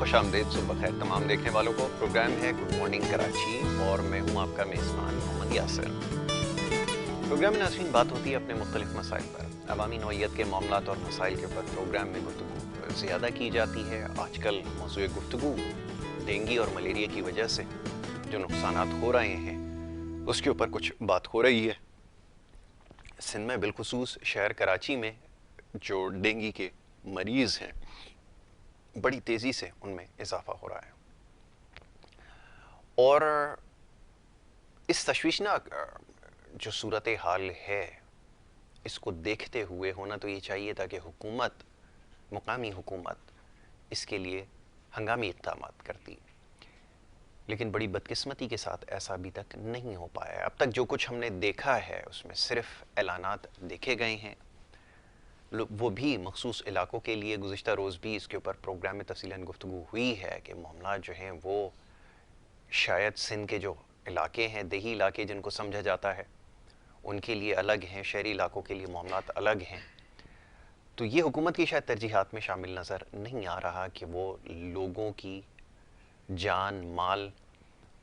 خوش آمدید، صبح خیر تمام دیکھنے والوں کو۔ پروگرام ہے گڈ مارننگ کراچی اور میں ہوں آپ کا میزبان محمد یاسر۔ پروگرام میں ناظرین بات ہوتی ہے اپنے مختلف مسائل پر، عوامی نوعیت کے معاملات اور مسائل کے اوپر پروگرام میں گفتگو زیادہ کی جاتی ہے۔ آج کل موضوع گفتگو ڈینگی اور ملیریا کی وجہ سے جو نقصانات ہو رہے ہیں اس کے اوپر کچھ بات ہو رہی ہے۔ سندھ میں بالخصوص شہر کراچی میں جو ڈینگی کے مریض ہیں بڑی تیزی سے ان میں اضافہ ہو رہا ہے، اور اس تشویشناک جو صورتحال ہے اس کو دیکھتے ہوئے ہونا تو یہ چاہیے تھا کہ حکومت، مقامی حکومت اس کے لیے ہنگامی اقدامات کرتی، لیکن بڑی بدقسمتی کے ساتھ ایسا ابھی تک نہیں ہو پایا ہے۔ اب تک جو کچھ ہم نے دیکھا ہے اس میں صرف اعلانات دیکھے گئے ہیں، وہ بھی مخصوص علاقوں کے لیے۔ گزشتہ روز بھی اس کے اوپر پروگرام میں تفصیلاً گفتگو ہوئی ہے کہ معاملات جو ہیں وہ شاید سندھ کے جو علاقے ہیں، دیہی علاقے جن کو سمجھا جاتا ہے، ان کے لیے الگ ہیں، شہری علاقوں کے لیے معاملات الگ ہیں۔ تو یہ حکومت کی شاید ترجیحات میں شامل نظر نہیں آ رہا کہ وہ لوگوں کی جان مال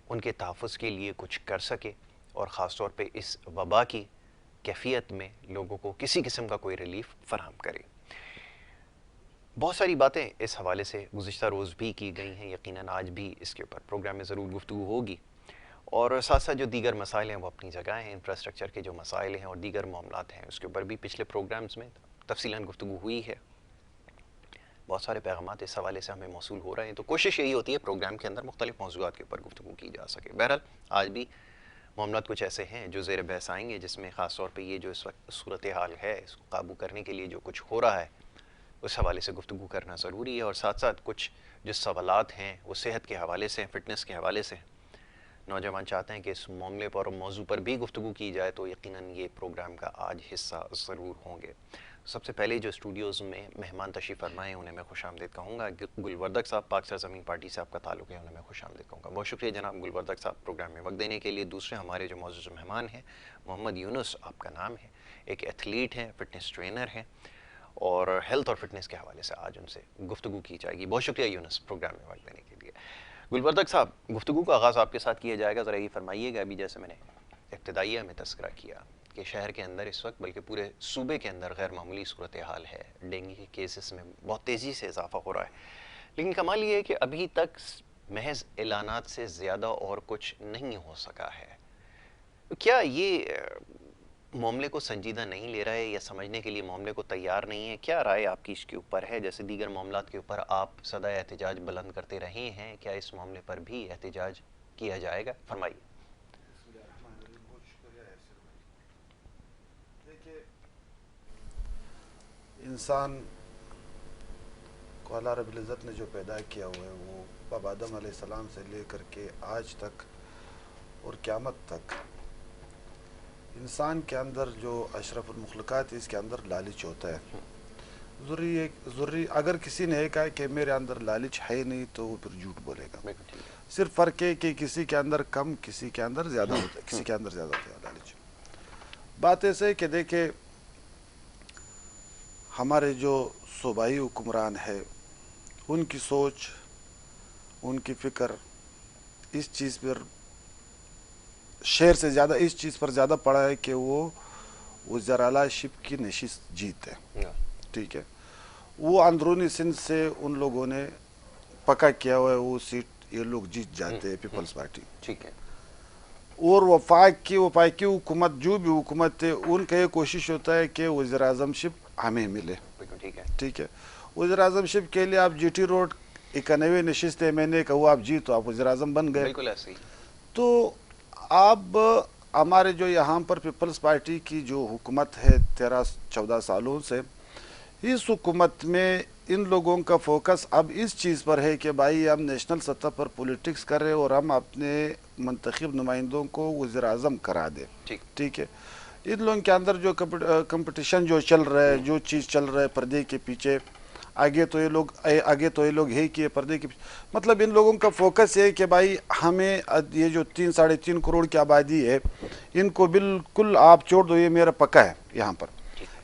ان کے تحفظ کے لیے کچھ کر سکے، اور خاص طور پہ اس وبا کی کیفیت میں لوگوں کو کسی قسم کا کوئی ریلیف فراہم کرے۔ بہت ساری باتیں اس حوالے سے گزشتہ روز بھی کی گئی ہیں، یقیناً آج بھی اس کے اوپر پروگرام میں ضرور گفتگو ہوگی، اور ساتھ ساتھ جو دیگر مسائل ہیں وہ اپنی جگہ ہیں۔ انفراسٹرکچر کے جو مسائل ہیں اور دیگر معاملات ہیں اس کے اوپر بھی پچھلے پروگرامز میں تفصیلاً گفتگو ہوئی ہے۔ بہت سارے پیغامات اس حوالے سے ہمیں موصول ہو رہے ہیں، تو کوشش یہی ہوتی ہے پروگرام کے اندر مختلف موضوعات کے اوپر گفتگو کی جا سکے۔ بہرحال آج بھی معاملات کچھ ایسے ہیں جو زیر بحث آئیں گے، جس میں خاص طور پہ یہ جو اس وقت صورتحال ہے اس کو قابو کرنے کے لیے جو کچھ ہو رہا ہے اس حوالے سے گفتگو کرنا ضروری ہے، اور ساتھ ساتھ کچھ جو سوالات ہیں وہ صحت کے حوالے سے، فٹنس کے حوالے سے نوجوان چاہتے ہیں کہ اس معاملے پر اور موضوع پر بھی گفتگو کی جائے، تو یقیناً یہ پروگرام کا آج حصہ ضرور ہوں گے۔ سب سے پہلے جو اسٹوڈیوز میں مہمان تشریف فرمائے انہیں میں خوش آمدید کہوں گا۔ گلوردک صاحب، پاک سرزمین پارٹی سے آپ کا تعلق ہے، انہیں میں خوش آمدید کہوں گا۔ بہت شکریہ جناب گلوردک صاحب پروگرام میں وقت دینے کے لیے۔ دوسرے ہمارے جو معزز مہمان ہیں، محمد یونس آپ کا نام ہے، ایک ایتھلیٹ ہیں، فٹنس ٹرینر ہیں، اور ہیلتھ اور فٹنس کے حوالے سے آج ان سے گفتگو کی جائے گی۔ بہت شکریہ یونس پروگرام میں وقت دینے کے لیے۔ گلوردک صاحب، گفتگو کا آغاز آپ کے ساتھ کیا جائے گا، ذرا یہ فرمائیے گا، ابھی جیسے میں نے ابتدائیہ میں تذکرہ کیا کہ شہر کے اندر اس وقت بلکہ پورے صوبے کے اندر غیر معمولی صورتحال ہے، ڈینگی کے کیسز میں بہت تیزی سے اضافہ ہو رہا ہے، لیکن کمال یہ ہے کہ ابھی تک محض اعلانات سے زیادہ اور کچھ نہیں ہو سکا ہے۔ کیا یہ معاملے کو سنجیدہ نہیں لے رہا ہے یا سمجھنے کے لیے معاملے کو تیار نہیں ہے؟ کیا رائے آپ کی اس کے اوپر ہے؟ جیسے دیگر معاملات کے اوپر آپ صدائے احتجاج بلند کرتے رہے ہیں، کیا اس معاملے پر بھی احتجاج کیا جائے گا؟ فرمائیے۔ بہت شکریہ یاسر بھائی۔ دیکھیے، انسان کو اللہ رب العزت نے جو پیدا کیا ہوا ہے وہ باب آدم علیہ السلام سے لے کر کے آج تک اور قیامت تک انسان کے اندر جو اشرف المخلوقات ہے اس کے اندر لالچ ہوتا ہے۔ ضروری اگر کسی نے یہ کہا کہ میرے اندر لالچ ہے نہیں تو وہ پھر جھوٹ بولے گا۔ صرف فرق ہے کہ کسی کے اندر کم، کسی کے اندر زیادہ ہوتا ہے، کسی کے اندر زیادہ ہوتا ہے لالچ۔ بات ایسے ہے کہ دیکھیں، ہمارے جو صوبائی حکمران ہے ان کی سوچ، ان کی فکر اس چیز پر شہر سے زیادہ اس چیز پر زیادہ پڑا ہے کہ وہ وزراء شپ کی نشست جیتے، ٹھیک ہے۔ وہ اندرونی سندھ سے ان لوگوں نے پکا کیا ہوا ہے وہ سیٹ یہ لوگ جیت جاتے ہیں، پیپلز پارٹی، ٹھیک ہے۔ اور وفاقی حکومت جو بھی حکومت ہے ان کا یہ کوشش ہوتا ہے کہ وزیر اعظم شپ ہمیں ملے، ٹھیک ہے۔ وزیر اعظم شپ کے لیے آپ جی ٹی روڈ 91 نشستیں میں نے کہا آپ جی تو آپ وزیر اعظم بن گئے۔ بالکل ایسے ہی۔ تو اب ہمارے جو یہاں پر پیپلز پارٹی کی جو حکومت ہے 13-14 سالوں سے، اس حکومت میں ان لوگوں کا فوکس اب اس چیز پر ہے کہ بھائی ہم نیشنل سطح پر پولیٹکس کر رہے اور ہم اپنے منتخب نمائندوں کو وزیر اعظم کرا دیں، ٹھیک ہے۔ ان لوگوں کے اندر جو کمپٹیشن جو چل رہا ہے، جو چیز چل رہا ہے پردے کے پیچھے، آگے تو یہ لوگ ہے کہ پردے کے پیچھے، مطلب ان لوگوں کا فوکس ہے کہ بھائی ہمیں یہ جو 3-3.5 کروڑ کی آبادی ہے ان کو بالکل آپ چھوڑ دو، یہ میرا پکا ہے یہاں پر۔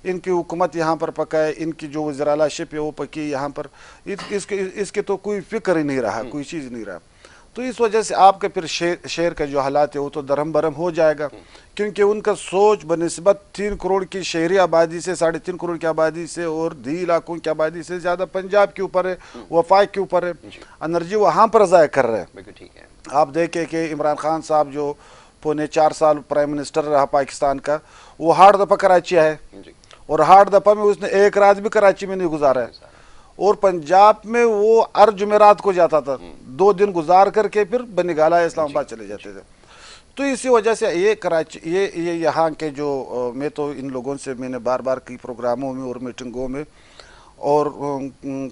ان کی حکومت یہاں پر پکا ہے, ان کی جو وزراء شپ ہے وہ پکی یہاں پر, اس کے تو کوئی فکر ہی نہیں رہا, کوئی چیز نہیں رہا. تو اس وجہ سے آپ کے پھر شہر کا جو حالات ہے وہ تو درہم برہم ہو جائے گا, کیونکہ ان کا سوچ بنسبت 3 کروڑ کی شہری آبادی سے, 3.5 کروڑ کی آبادی سے اور دیہی علاقوں کی آبادی سے زیادہ پنجاب کے اوپر ہے, وفاق کے اوپر ہے. انرجی وہاں پر ضائع کر رہے ہیں. آپ دیکھیں کہ عمران خان صاحب جو 4.5 سال پرائم منسٹر رہا پاکستان کا, وہ ہاٹ دفعہ کراچی آئے, اور ہاٹ دفعہ میں اس نے ایک رات بھی کراچی میں نہیں گزارا ہے. اور پنجاب میں وہ ہر جمعرات کو جاتا تھا, 2 دن گزار کر کے پھر بنگالہ اسلام آباد چلے جاتے تھے. تو اسی وجہ سے یہ کراچی یہ یہاں کے جو میں تو ان لوگوں سے میں نے بار بار کی پروگراموں میں اور میٹنگوں میں اور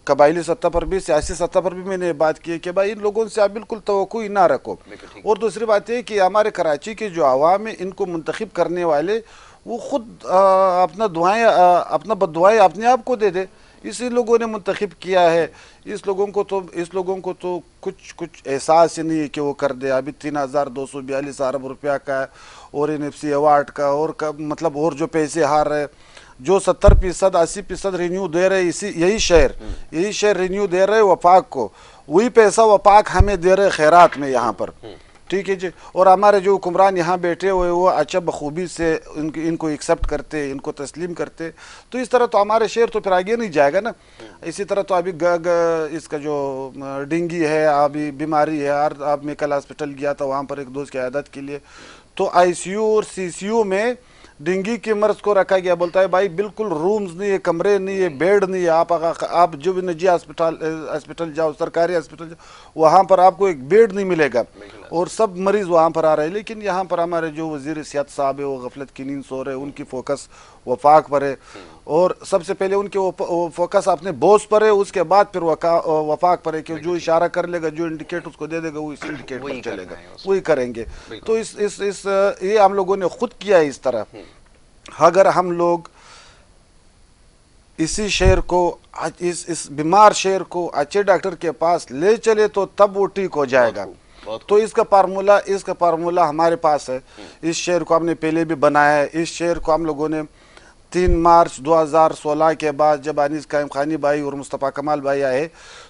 قبائلی سطح پر بھی, سیاسی سطح پر بھی میں نے بات کی ہے کہ بھائی ان لوگوں سے آپ بالکل توقع ہی نہ رکھو. اور دوسری بات یہ کہ ہمارے کراچی کے جو عوام ہیں, ان کو منتخب کرنے والے وہ خود اپنا بددعائیں اپنے آپ کو دے دے. اسی لوگوں نے منتخب کیا ہے. اس لوگوں کو تو کچھ احساس ہی نہیں ہے کہ وہ کر دے. ابھی 3242 ارب روپیہ کا اور NFC ایوارڈ کا اور مطلب اور جو پیسے ہار رہے, جو 70% 80% رینیو دے رہے, یہی شہر رینیو دے رہے وفاق کو, وہی پیسہ وفاق ہمیں دے رہے خیرات میں یہاں پر. ٹھیک ہے جی. اور ہمارے جو حکمران یہاں بیٹھے ہوئے وہ اچھا بخوبی سے ان کو ایکسیپٹ کرتے, ان کو تسلیم کرتے. تو اس طرح تو ہمارے شہر تو پھر آگے نہیں جائے گا نا. اسی طرح تو ابھی اس کا جو ڈینگی ہے, ابھی بیماری ہے, اب میں کل ہاسپٹل گیا تھا وہاں پر ایک دوست کی عیادت کے لیے, تو ICU اور CCU میں ڈینگی کے مرض کو رکھا گیا. بولتا ہے بھائی بالکل رومز نہیں ہے, کمرے نہیں ہے, بیڈ نہیں ہے. آپ جو بھی نجی ہاسپٹل جاؤ, سرکاری ہاسپٹل جاؤ, وہاں پر آپ کو ایک بیڈ نہیں ملے گا, اور سب مریض وہاں پر آ رہے ہیں. لیکن یہاں پر ہمارے جو وزیر صحت صاحب ہے وہ غفلت کی نیند سو رہے ہیں. ان کی فوکس وفاق پر ہے, اور سب سے پہلے ان کے فوکس اپنے بوس پر ہے, اس کے بعد پھر وفاق پر ہے کہ جو اشارہ کر لے گا, جو انڈیکیٹ اس کو دے دے گا, وہ اس انڈیکیٹ پر چلے گا, وہی کریں گے. تو یہ ہم لوگوں نے خود کیا ہے اس طرح. اگر ہم لوگ اسی شہر کو, اس بیمار شہر کو اچھے ڈاکٹر کے پاس لے چلے تو تب وہ ٹھیک ہو جائے گا. تو اس کا فارمولا ہمارے پاس ہے. اس شہر کو ہم نے پہلے بھی بنایا ہے. اس شہر کو ہم لوگوں نے 3 مارچ 2016 کے بعد جب انیس قائم خانی بھائی اور مصطفیٰ کمال بھائی آئے,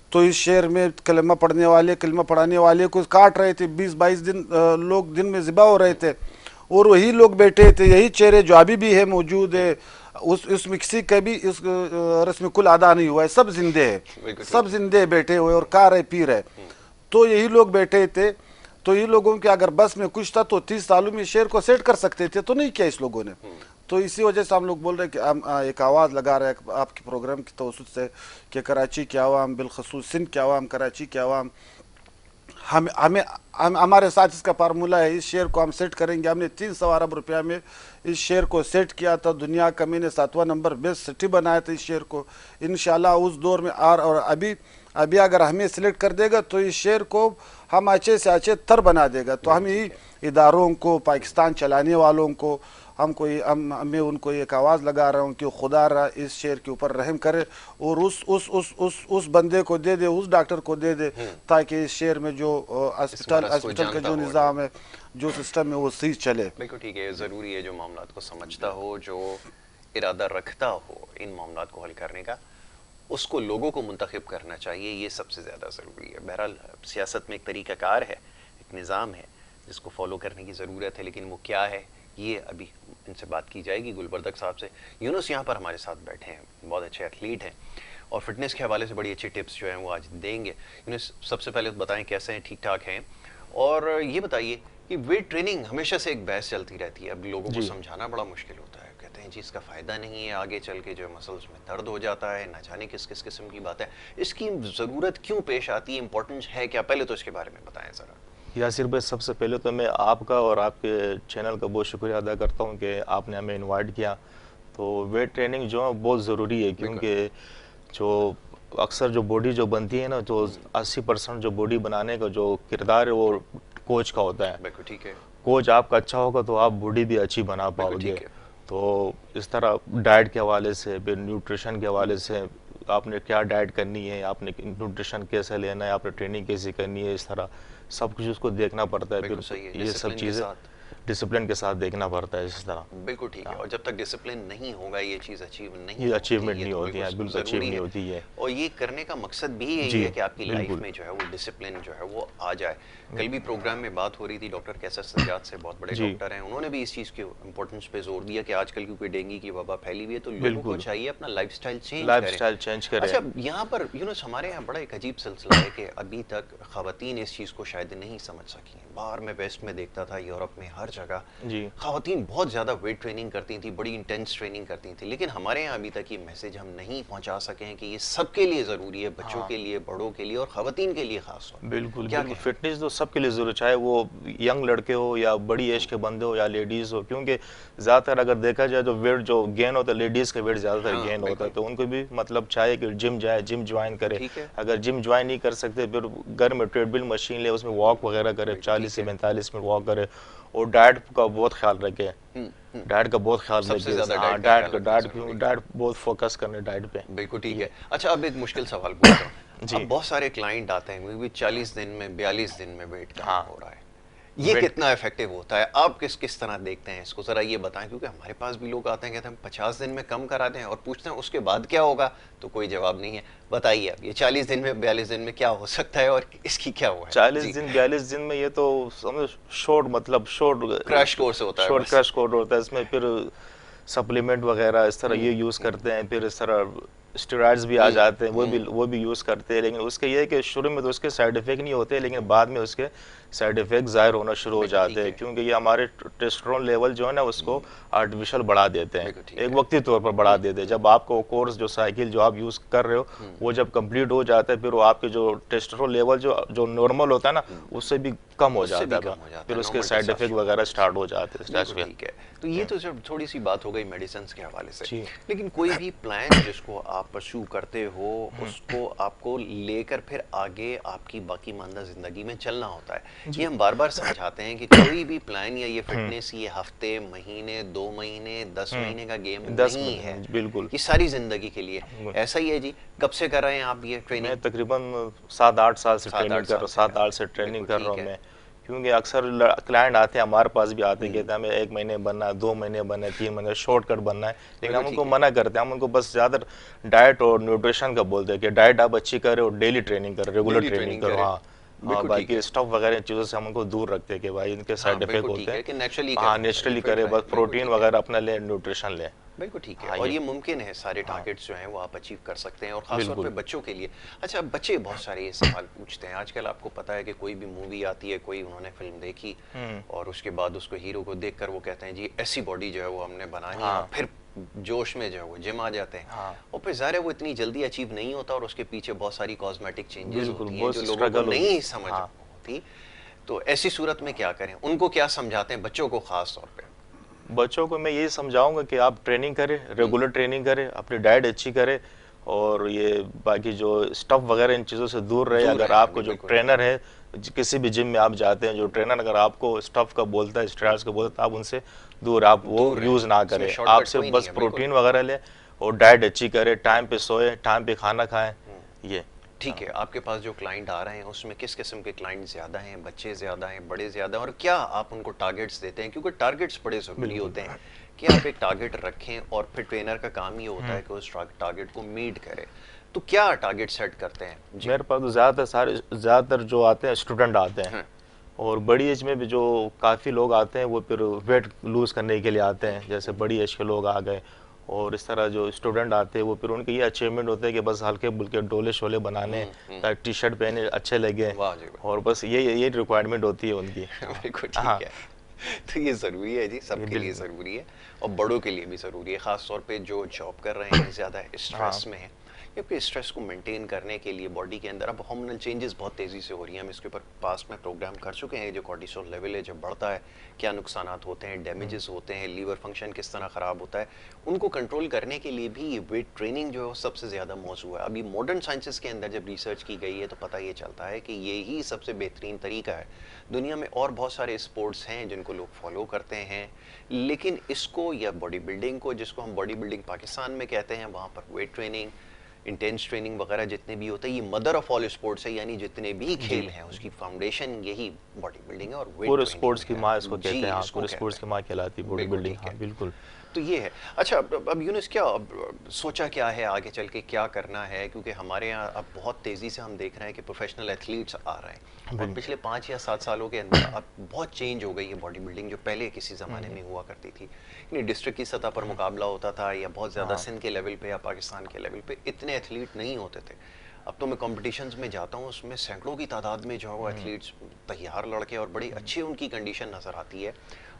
تو اس شہر میں کلمہ پڑھانے والے کو کاٹ رہے تھے. 20-22 دن لوگ دن میں ذبح ہو رہے تھے, اور وہی لوگ بیٹھے تھے, یہی چہرے جو ابھی بھی ہے موجود ہے. اس میں کسی کا بھی اس رسم کل ادا نہیں ہوا ہے, سب زندے ہیں, سب زندے بیٹھے ہوئے اور کھا رہے پی رہے. تو یہی لوگ بیٹھے تھے. تو یہ لوگوں کے اگر بس میں کچھ تھا تو 30 سالوں میں شہر کو سیٹ کر سکتے تھے, تو نہیں کیا اس لوگوں نے. تو اسی وجہ سے ہم لوگ بول رہے ہیں کہ ہم ایک آواز لگا رہے ہیں آپ کے پروگرام کی توسط سے کہ کراچی کے عوام, بالخصوص سندھ کے عوام, کراچی کے عوام, ہمارے ساتھ اس کا فارمولہ ہے. اس شہر کو ہم سیٹ کریں گے. ہم نے 300 ارب روپیہ میں اس شہر کو سیٹ کیا تھا. دنیا کا میں نے 7واں نمبر بیسٹ سٹی بنایا تھا اس شہر کو. انشاءاللہ اس دور میں اور ابھی اگر ہمیں سلیکٹ کر دے گا تو اس شہر کو ہم اچھے سے اچھے تر بنا دے گا. تو ہم ہی اداروں کو, پاکستان چلانے والوں کو, میں ان کو ایک آواز لگا رہا ہوں کہ خدا را اس شہر کے اوپر رحم کرے, اور اس بندے کو دے دے, اس ڈاکٹر کو دے دے, تاکہ اس شہر میں جو ہاسپٹل کا جو نظام ہے, جو سسٹم ہے, وہ صحیح چلے. بالکل ٹھیک ہے. ضروری ہے جو معاملات کو سمجھتا ہو, جو ارادہ رکھتا ہو ان معاملات کو حل کرنے کا, اس کو لوگوں کو منتخب کرنا چاہیے. یہ سب سے زیادہ ضروری ہے. بہرحال سیاست میں ایک طریقہ کار ہے, ایک نظام ہے جس کو فالو کرنے کی ضرورت ہے, لیکن وہ کیا ہے یہ ابھی ان سے بات کی جائے گی. گلبردک صاحب سے. یونس یہاں پر ہمارے ساتھ بیٹھے ہیں, بہت اچھے ایتھلیٹ ہیں, اور فٹنس کے حوالے سے بڑی اچھی ٹپس جو ہیں وہ آج دیں گے. یونس, سب سے پہلے بتائیں کیسے ہیں, ٹھیک ٹھاک ہیں, اور یہ بتائیے کہ ویٹ ٹریننگ ہمیشہ سے ایک بحث چلتی رہتی ہے. اب لوگوں کو سمجھانا بڑا مشکل ہوتا ہے, کہتے ہیں جی اس کا فائدہ نہیں ہے, آگے چل کے جو مسلز میں درد ہو جاتا ہے, نہ جانے کس قسم کی بات ہے. اس کی ضرورت کیوں پیش آتی ہے, امپورٹنس ہے کیا, پہلے تو اس کے بارے میں بتائیں ذرا. یاسر بھائی, سب سے پہلے تو میں آپ کا اور آپ کے چینل کا بہت شکریہ ادا کرتا ہوں کہ آپ نے ہمیں انوائٹ کیا. تو ویٹ ٹریننگ جو ہے بہت ضروری ہے, کیونکہ جو اکثر جو باڈی جو بنتی ہے نا, جو 80% جو باڈی بنانے کا جو کردار ہے وہ کوچ کا ہوتا ہے. بالکل ٹھیک ہے. کوچ آپ کا اچھا ہوگا تو آپ باڈی بھی اچھی بنا پاؤ گے. تو اس طرح ڈائٹ کے حوالے سے, پھر نیوٹریشن کے حوالے سے, آپ نے کیا ڈائٹ کرنی ہے, آپ نے نیوٹریشن کیسے لینا ہے, آپ نے ٹریننگ کیسے کرنی ہے, اس طرح سب کچھ اس کو دیکھنا پڑتا ہے. پھر یہ سب چیزیں ڈسپلن کے ساتھ دیکھنا پڑتا ہے اس طرح. بالکل ٹھیک ہے. اور جب تک ڈسپلن نہیں ہوگا یہ چیز اچیو نہیں یہ ہوتی اچیومنٹ ہے نہیں تو ہوتی ہے, بالکل اچیو نہیں ہوتی ہے. اور یہ کرنے کا مقصد بھی یہی جی ہے کہ آپ کی لائف بالکل میں جو ہے وہ ڈسپلن جو ہے وہ آ جائے. کل بھی پروگرام میں بات ہو رہی تھی ڈاکٹر کیسر سجاد سے, بہت بڑے جی ڈاکٹر ہیں, انہوں نے بھی اس چیز کے امپورٹنس پہ زور دیا کہ آج کل کیونکہ ڈینگی کی وبا پھیلی ہوئی ہے تو لوگوں کو بالکل چاہیے اپنا لائف سٹائل چینج لائف کریں. اسٹائل چینج کریں. اچھا یہاں پر ہمارے یہاں بڑا ایک عجیب سلسلہ ہے کہ ابھی تک خواتین اس چیز کو شاید نہیں سمجھ سکی ہیں. باہر میں ویسٹ میں دیکھتا تھا, یورپ میں, ہر جگہ جی خواتین بہت زیادہ ویٹ ٹریننگ کرتی تھیں, بڑی انٹینس ٹریننگ کرتی تھیں, لیکن ہمارے یہاں ابھی تک یہ میسج ہم نہیں پہنچا سکے ہیں کہ یہ سب کے لیے ضروری ہے, بچوں کے لیے, بڑوں کے لیے اور خواتین کے لیے خاص طور. بالکل کیا بالکل. کہیں؟ فٹنس تو سب کے لیے ضرور, چاہے وہ ینگ لڑکے ہو یا بڑی ایج کے بندے ہو یا لیڈیز ہو, کیونکہ زیادہ تر اگر دیکھا جائے تو ویٹ جو گین ہوتا ہے لیڈیز کا ویٹ زیادہ تر گین ہوتا ہے, تو ان کو بھی مطلب چاہیے کہ جم جائے, جم جوائن کرے. ٹھیک ہے. اگر جم جوائن نہیں کر سکتے پھر گھر میں ٹریڈ مل مشین لے, اس میں واک وغیرہ کرے, 40 سے 45 منٹ واک کرے, اور ڈائٹ کا بہت خیال رکھے. ڈائٹ کا بہت خیال سب سے رکھے. زیادہ ہاں ڈائٹ بہت فوکس کرنے ڈائٹ پہ. بالکل ٹھیک ہے. اچھا اب ایک مشکل سوال پوچھتا ہوں. جی اب بہت سارے کلائنٹ آتے ہیں وہ 40 دن میں 42 دن میں ویٹ کم ہاں ہو رہا ہے, یہ کتنا افیکٹو ہوتا ہے, آپ کس طرح دیکھتے ہیں اس کو, ذرا یہ بتائیں, کیونکہ ہمارے پاس بھی لوگ آتے ہیں کہتے ہیں ہم 50 دن میں کم کرا دیں اور پوچھتے ہیں اس کے بعد کیا ہوگا, تو کوئی جواب نہیں ہے. بتائیے اب یہ 40 دن میں 42 دن میں کیا ہو سکتا ہے اور اس کی کیا ہوا ہے. 40 دن 42 دن میں یہ تو شورٹ مطلب شورٹ کریش کورس ہوتا ہے, شورٹ کریش کورس ہوتا ہے. اس میں پھر سپلیمنٹ وغیرہ اس طرح یہ یوز کرتے ہیں, پھر اس طرح اسٹیرائڈز بھی آ جاتے ہیں, وہ بھی یوز کرتے ہیں. لیکن اس کے یہ ہے کہ شروع میں تو اس کے سائیڈ افیکٹ نہیں ہوتے, لیکن بعد میں اس کے سائیڈ افیکٹ ظاہر ہونا شروع ہو جاتے ہیں, کیونکہ یہ ہمارے ٹیسٹرون لیول جو ہے نا اس کو آرٹیفیشل بڑھا دیتے ہیں, ایک وقتی طور پر بڑھا دیتے ہیں. جب آپ کو کورس جو سائیکل جو آپ یوز کر رہے ہو وہ جب کمپلیٹ ہو جاتا ہے, پھر وہ آپ کے جو ٹیسٹرون لیول جو نارمل ہوتا ہے نا اس سے بھی کم ہو جاتا ہے, پھر اس کے سائیڈ افیکٹ وغیرہ سٹارٹ ہو جاتے ہیں. ٹھیک ہے. تو یہ تو صرف تھوڑی سی بات ہو گئی میڈیسنس کے حوالے سے, جی لیکن کوئی بھی پلان جس کو آپ پرسو کرتے ہو اس کو آپ کو لے کر پھر آگے آپ کی باقی ماندہ زندگی میں چلنا ہوتا ہے. یہ ہم بار بار سمجھاتے ہیں کہ کوئی بھی پلان یا یہ فٹنس یہ ہفتے, مہینے, 2 مہینے, 10 مہینے کا گیم نہیں ہے, بالکل یہ ساری زندگی کے لیے. ایسا ہی ہے جی. کب سے کر رہے ہیں آپ یہ میں ٹریننگ؟ تقریباً 7-8 سال سے ٹریننگ کر رہا ہوں, 7-8 سے ٹریننگ کر رہا ہوں میں. کیونکہ اکثر کلائنٹ آتے ہیں ہمارے پاس بھی آتے ہیں, کہتے ہیں ہمیں 1 مہینے بننا ہے, 2 مہینے بننا ہے, 3 مہینے شارٹ کٹ بننا ہے, لیکن ہم ان کو منع کرتے ہیں. ہم ان کو بس زیادہ ڈائٹ اور نیوٹریشن کا بولتے ہیں کہ ڈائٹ آپ اچھی کرے اور ڈیلی ٹریننگ کرے, ریگولر ٹریننگ کرو. ہاں باقی اسٹف وغیرہ چیزوں سے ہم ان کو دور رکھتے ہیں کہ بھائی ان کے سائڈ افیکٹ ہوتے ہیں. ہاں نیچرلی کرے, بس پروٹین وغیرہ اپنا لے, نیوٹریشن لے. بالکل ٹھیک ہے. اور یہ ممکن ہے سارے ٹارگیٹس جو ہیں وہ آپ اچیو کر سکتے ہیں, اور خاص طور پہ بچوں کے لیے. اچھا بچے بہت سارے یہ سوال پوچھتے ہیں آج کل, آپ کو پتا ہے کہ کوئی بھی مووی آتی ہے, کوئی انہوں نے فلم دیکھی اور اس کے بعد اس کو ہیرو کو دیکھ کر وہ کہتے ہیں جی ایسی باڈی جو ہے وہ ہم نے بنانی ہے, اور پھر جوش میں جو ہے وہ جم آ جاتے ہیں, اور پھر ظاہر ہے وہ اتنی جلدی اچیو نہیں ہوتا, اور اس کے پیچھے بہت ساری کاسمیٹک چینجز ہوتی ہیں جو لوگوں کو نہیں سمجھ ہوتی. تو ایسی صورت میں کیا کریں, ان کو کیا سمجھاتے ہیں بچوں کو خاص طور پہ؟ بچوں کو میں یہی سمجھاؤں گا کہ آپ ٹریننگ کریں, ریگولر ٹریننگ کریں, اپنی ڈائٹ اچھی کریں, اور یہ باقی جو اسٹف وغیرہ ان چیزوں سے دور رہے. اگر آپ کو جو ٹرینر ہے کسی بھی جم میں آپ جاتے ہیں, جو ٹرینر اگر آپ کو اسٹف کا بولتا ہے, اسٹیرائڈز کا بولتا ہے, آپ ان سے دور, آپ وہ یوز نہ کریں. آپ سے بس پروٹین وغیرہ لیں اور ڈائٹ اچھی کریں, ٹائم پہ سوئے, ٹائم پہ کھانا کھائیں. یہ ٹھیک ہے. آپ کے پاس جو کلائنٹ آ رہے ہیں اس میں کس قسم کے کلائنٹ زیادہ ہیں, بچے زیادہ ہیں, بڑے زیادہ ہیں, اور کیا آپ ان کو ٹارگیٹس دیتے ہیں؟ کیونکہ ٹارگیٹس بڑے ضروری ہوتے ہیں کہ آپ ایک ٹارگیٹ رکھیں, اور پھر ٹرینر کا کام یہ ہوتا ہے کہ اس ٹارگیٹ کو میٹ کرے. تو کیا ٹارگیٹ سیٹ کرتے ہیں؟ میرے پاس زیادہ تر جو آتے ہیں اسٹوڈنٹ آتے ہیں, اور بڑی ایج میں بھی جو کافی لوگ آتے ہیں وہ پھر ویٹ لوز کرنے کے لیے آتے ہیں, جیسے بڑی ایج کے لوگ آ گئے. اور اس طرح جو اسٹوڈنٹ آتے ہیں وہ پھر ان کے یہ اچیومنٹ ہوتے ہیں کہ بس ہلکے بلکے ڈولے شولے بنانے, ٹی شرٹ پہنے اچھے لگے, اور بس یہ ریکوائرمنٹ ہوتی ہے ان کی. بالکل ٹھیک ہے. تو یہ ضروری ہے جی, سب کے لیے ضروری ہے, اور بڑوں کے لیے بھی ضروری ہے, خاص طور پہ جو جاب کر رہے ہیں, زیادہ اسٹریس میں ہیں. کیونکہ اسٹریس کو مینٹین کرنے کے لیے باڈی کے اندر اب ہارمونل چینجز بہت تیزی سے ہو رہی ہیں. ہم اس کے اوپر پاس میں پروگرام کر چکے ہیں. جو کورٹیسول لیول ہے جب بڑھتا ہے کیا نقصانات ہوتے ہیں, ڈیمیجز ہوتے ہیں, لیور فنکشن کس طرح خراب ہوتا ہے, ان کو کنٹرول کرنے کے لیے بھی ویٹ ٹریننگ جو ہے سب سے زیادہ موضوع ہے. ابھی ماڈرن سائنسز کے اندر جب ریسرچ کی گئی ہے تو پتہ یہ چلتا ہے کہ یہی سب سے بہترین طریقہ ہے. دنیا میں اور بہت سارے اسپورٹس ہیں جن کو لوگ فالو کرتے ہیں, لیکن اس کو یا باڈی بلڈنگ کو, جس کو ہم باڈی بلڈنگ پاکستان میں کہتے ہیں, وہاں پر ویٹ ٹریننگ انٹینس ٹریننگ وغیرہ جتنے بھی ہوتے ہیں، یہ مدر آف آل اسپورٹس ہے، یعنی جتنے بھی کھیل ہیں اس کی فاؤنڈیشن یہی باڈی بلڈنگ ہے اور ویٹ پورے ٹریننگ اسپورٹس کی ہے. ماں اس کو جی کہتے ہیں، ہاں اس کو پورے کہتے اسپورٹس ہیں. کی ماں کہلاتی ہے باڈی بالکل بلڈنگ. ٹھیک ہاں ہے. بالکل. تو یہ ہے. اچھا اب یونس کیا سوچا کیا ہے آگے چل کے کیا کرنا ہے، کیونکہ ہمارے یہاں اب بہت تیزی سے ہم دیکھ رہے ہیں کہ پروفیشنل ایتھلیٹس آ رہے ہیں، اور پچھلے 5 یا 7 سالوں کے اندر اب بہت چینج ہو گئی ہے باڈی بلڈنگ، جو پہلے کسی زمانے میں ہوا کرتی تھی. یعنی ڈسٹرکٹ کی سطح پر مقابلہ ہوتا تھا، یا بہت زیادہ سندھ کے لیول پہ یا پاکستان کے لیول پہ اتنے ایتھلیٹ نہیں ہوتے تھے. اب تو میں کمپٹیشنز میں جاتا ہوں، اس میں سینکڑوں کی تعداد میں جو ہے وہ ایتھلیٹس تیار لڑکے، اور بڑی اچھی ان کی کنڈیشن نظر آتی ہے.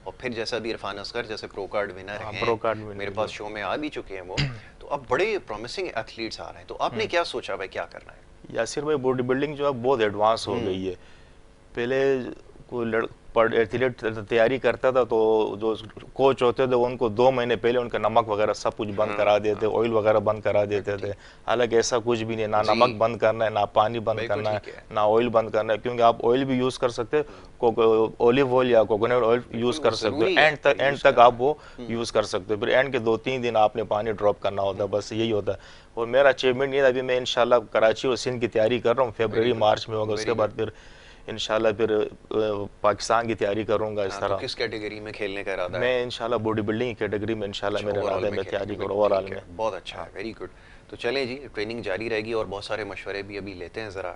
اور پھر جیسا بھی عرفان اصغر جیسے پرو کارڈ ونر ہیں، پرو کارڈ ونر میرے پاس شو میں آ بھی چکے ہیں وہ، تو اب بڑے پرومسنگ ایتھلیٹس آ رہے ہیں. تو آپ نے کیا سوچا بھائی کیا کرنا ہے؟ یاسر بھائی باڈی بلڈنگ جو ہے بہت ایڈوانس ہو گئی ہے. پہلے کوئی ایتھلیٹ تیاری کرتا تھا تو جو کوچ ہوتے تھے ان کو 2 مہینے پہلے ان کا نمک وغیرہ سب کچھ بند کرا دیتے، آئل وغیرہ بند کرا دیتے تھے. حالانکہ ایسا کچھ بھی نہیں، نہ نمک بند کرنا ہے، نہ پانی بند کرنا ہے، نہ آئل بند کرنا ہے. کیونکہ آپ آئل بھی یوز کر سکتے، اولیو آئل یا کوکونٹ آئل یوز کر سکتے ہو، اینڈ تک آپ وہ یوز کر سکتے ہو. پھر اینڈ کے 2-3 دن آپ نے پانی ڈراپ کرنا ہوتا ہے، بس یہی ہوتا ہے. اور میرا اچیومنٹ یہ ہے، ابھی میں انشاءاللہ کراچی اور سندھ کی تیاری کر رہا ہوں، فیبروری مارچ میں ہوگا. اس کے بعد پھر انشاءاللہ پھر پاکستان کی تیاری کروں گا. اس تو طرح کس کیٹیگری میں کھیلنے کا ارادہ ہے؟ میں انشاءاللہ باڈی بلڈنگ کی کیٹیگری میں انشاءاللہ میرا ارادہ ہے، میں تیاری کروں اوور آل میں. بہت اچھا ہے، ویری گڈ. تو چلیں جی، ٹریننگ جاری رہے گی اور بہت سارے مشورے بھی ابھی لیتے ہیں. ذرا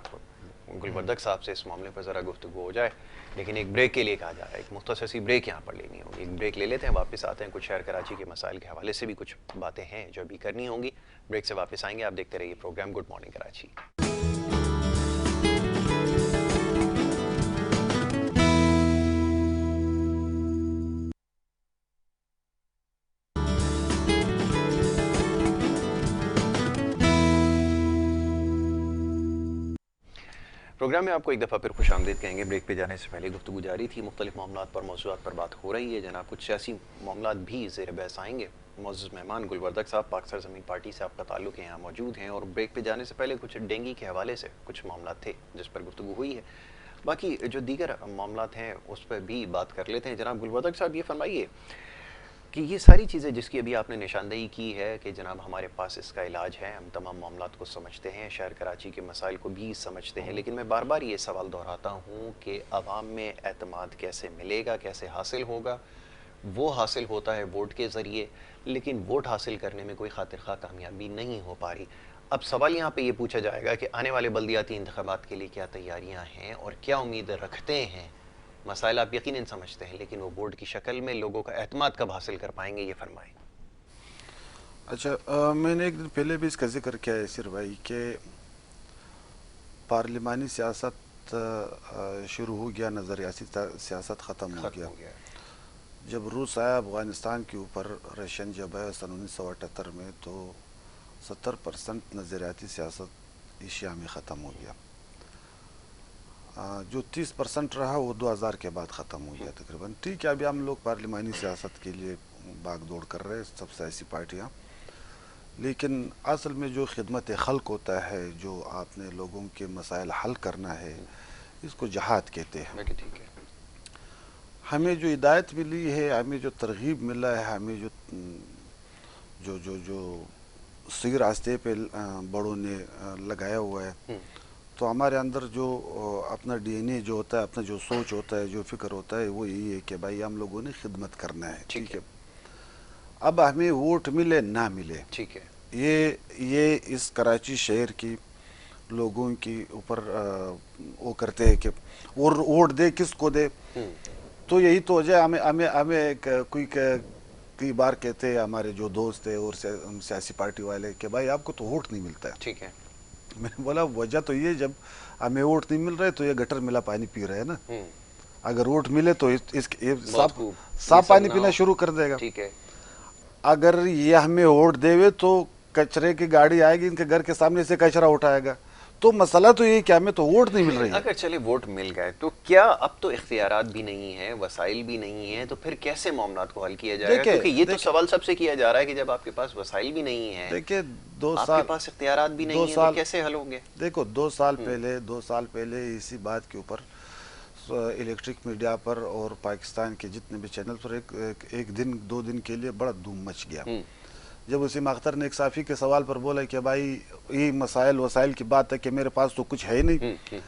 گلبردک صاحب سے اس معاملے پر ذرا گفتگو ہو جائے، لیکن ایک بریک کے لیے کہا جا رہا ہے، ایک مختصر سی بریک یہاں پر لینی ہوگی. ایک بریک لے لیتے ہیں، واپس آتے ہیں. کچھ شہر کراچی کے مسائل کے حوالے سے بھی کچھ باتیں ہیں جو ابھی کرنی ہوں گی. بریک سے واپس آئیں گے. آپ دیکھتے رہیے programme good morning Karachi. Programme میں آپ کو ایک دفعہ پھر خوش آمدید کہیں گے. بریک پہ جانے سے پہلے گفتگو جاری تھی، مختلف معاملات پر موضوعات پر بات ہو رہی ہے. جناب کچھ سیاسی معاملات بھی زیر بحث آئیں گے. معزز مہمان گلبردک صاحب پاک سرزمین پارٹی سے آپ کا تعلق ہے، یہاں موجود ہیں. اور بریک پہ جانے سے پہلے کچھ ڈینگی کے حوالے سے کچھ معاملات تھے جس پر گفتگو ہوئی ہے. باقی جو دیگر معاملات ہیں اس پہ بھی بات کر لیتے ہیں. جناب گلبردک صاحب یہ فرمائیے کہ یہ ساری چیزیں جس کی ابھی آپ نے نشاندہی کی ہے کہ جناب ہمارے پاس اس کا علاج ہے، ہم تمام معاملات کو سمجھتے ہیں، شہر کراچی کے مسائل کو بھی سمجھتے ہیں، لیکن میں بار بار یہ سوال دہراتا ہوں کہ عوام میں اعتماد کیسے ملے گا، کیسے حاصل ہوگا؟ وہ حاصل ہوتا ہے ووٹ کے ذریعے، لیکن ووٹ حاصل کرنے میں کوئی خاطر خواہ کامیابی نہیں ہو پا رہی. اب سوال یہاں پہ یہ پوچھا جائے گا کہ آنے والے بلدیاتی انتخابات کے لیے کیا تیاریاں ہیں اور کیا امید رکھتے ہیں؟ مسائل آپ یقیناً سمجھتے ہیں، لیکن وہ بورڈ کی شکل میں لوگوں کا اعتماد کب حاصل کر پائیں گے، یہ فرمائیں. اچھا، میں نے ایک دن پہلے بھی اس کا ذکر کیا ہے سر بھائی کہ پارلیمانی سیاست شروع ہو گیا، نظریاتی سیاست ختم ہو گیا. جب روس آیا افغانستان کے اوپر، رشین جب آیا سن 1978 میں، تو 70% نظریاتی سیاست ایشیا میں ختم ہو گیا. جو 30% رہا وہ 2000 کے بعد ختم ہو گیا تقریباً. ٹھیک ہے، ابھی ہم لوگ پارلیمانی سیاست کے لیے بھاگ دوڑ کر رہے ہیں، سب سیاسی پارٹیاں، لیکن اصل میں جو خدمت خلق ہوتا ہے، جو آپ نے لوگوں کے مسائل حل کرنا ہے، اس کو جہاد کہتے ہیں. ٹھیک ہے. ہمیں جو ہدایت ملی ہے، ہمیں جو ترغیب ملا ہے، ہمیں جو صحیح راستے پہ بڑوں نے لگایا ہوا ہے، تو ہمارے اندر جو اپنا ڈی این اے جو ہوتا ہے، اپنا جو سوچ ہوتا ہے، جو فکر ہوتا ہے، وہ یہی ہے کہ بھائی ہم لوگوں نے خدمت کرنا ہے. ٹھیک ہے، اب ہمیں ووٹ ملے نہ ملے، ٹھیک ہے، یہ اس کراچی شہر کی لوگوں کی اوپر وہ کرتے ہیں کہ ووٹ دے کس کو دے. تو یہی تو وجہ ہمیں کئی بار کہتے ہیں ہمارے جو دوست ہیں اور سیاسی پارٹی والے کہ بھائی آپ کو تو ووٹ نہیں ملتا ہے. ٹھیک ہے. میں نے بولا وجہ تو یہ، جب ہمیں ووٹ نہیں مل رہے تو یہ گٹر ملا پانی پی رہے ہیں نا. اگر ووٹ ملے تو صاف پانی پینا شروع کر دے گا. ٹھیک ہے. اگر یہ ہمیں ووٹ دے وے تو کچرے کی گاڑی آئے گی ان کے گھر کے سامنے سے کچرا اٹھائے گا. تو مسئلہ تو یہ کہ ہمیں تو ووٹ نہیں مل رہی ہے. اگر چلے ووٹ مل گئے تو کیا اب تو اختیارات بھی نہیں ہیں، وسائل بھی نہیں ہیں، تو پھر کیسے معاملات کو حل کیا جائے گا؟ کیونکہ یہ تو سوال سب سے کیا جا رہا ہے کہ جب آپ کے پاس وسائل بھی نہیں ہیں، دیکھیں آپ کے پاس اختیارات بھی نہیں ہیں، تو کیسے حل ہوں گے؟ دیکھو 2 سال پہلے اسی بات کے اوپر الیکٹرک میڈیا پر اور پاکستان کے جتنے بھی چینل پر ایک دن 2 دن کے لیے بڑا دھوم مچ گیا. جب وسیم اختر نے ایک صحافی کے سوال پر بولا کہ بھائی یہ مسائل وسائل کی بات ہے کہ میرے پاس تو کچھ ہے ہی نہیں،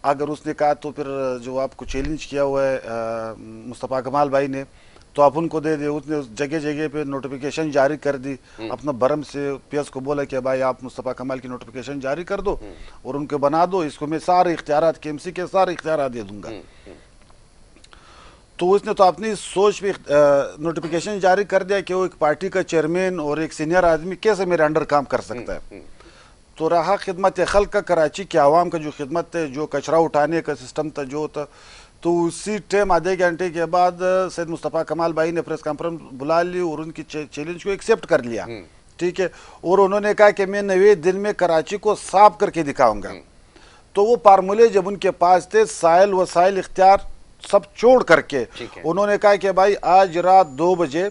اگر اس نے کہا تو پھر جو آپ کو چیلنج کیا ہوا ہے مصطفیٰ کمال بھائی نے تو آپ ان کو دے دیں. اس نے جگہ جگہ پہ نوٹیفیکیشن جاری کر دی، اپنا برم سے پی ایس کو بولا کہ بھائی آپ مصطفیٰ کمال کی نوٹیفیکیشن جاری کر دو اور ان کو بنا دو، اس کو میں سارے اختیارات کے ایم سی کے سارے اختیارات دے دوں گا. تو اس نے تو اپنی سوچ پہ نوٹیفیکیشن جاری کر دیا کہ وہ ایک پارٹی کا چیئرمین اور ایک سینئر آدمی کیسے میرے انڈر کام کر سکتا ہے. تو رہا خدمت خلق کا، کراچی کے عوام کا جو خدمت ہے، جو کچرا اٹھانے کا سسٹم تھا جو تھا، تو اسی ٹائم آدھے گھنٹے کے بعد سید مصطفیٰ کمال بھائی نے پریس کانفرنس بلا لی اور ان کی چیلنج کو ایکسیپٹ کر لیا. ٹھیک ہے، اور انہوں نے کہا کہ میں 90 دن میں کراچی کو صاف کر کے دکھاؤں گا. تو وہ فارمولے جب ان کے پاس تھے، سائل وسائل اختیار سب چھوڑ کر کے انہوں نے کہا کہ بھائی آج رات 2 بجے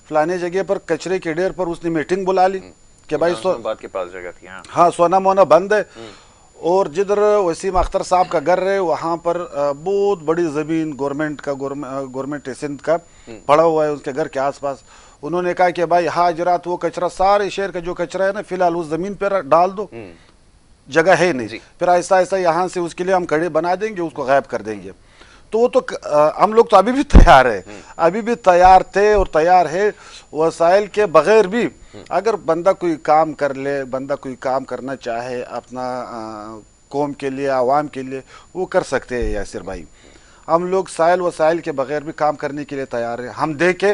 فلانے جگہ پر کچرے کے ڈھیر پر اس نے میٹنگ بلا لی کہ بھائی بات کے پاس جگہ تھی، ہاں سونا مونا بند ہے. اور جدھر وسیم اختر صاحب کا گھر ہے وہاں پر بہت بڑی زمین گورنمنٹ کا، گورنمنٹ سندھ کا پڑا ہوا ہے اس کے گھر کے آس پاس. انہوں نے کہا کہ بھائی آج رات وہ کچرا، سارے شہر کا جو کچرا ہے نا، فی الحال اس زمین پہ ڈال دو، جگہ ہے نہیں، پھر آہستہ آہستہ یہاں سے اس کے لیے ہم کھڑے بنا دیں گے، اس کو غائب کر دیں گے. تو وہ تو ہم لوگ تو ابھی بھی تیار ہے، ابھی بھی تیار تھے اور تیار ہے. وسائل کے بغیر بھی اگر بندہ کوئی کام کر لے، بندہ کوئی کام کرنا چاہے اپنا قوم کے لیے، عوام کے لیے، وہ کر سکتے ہیں یاسر بھائی. ہم لوگ سائل وسائل کے بغیر بھی کام کرنے کے لیے تیار ہیں. ہم دیکھیں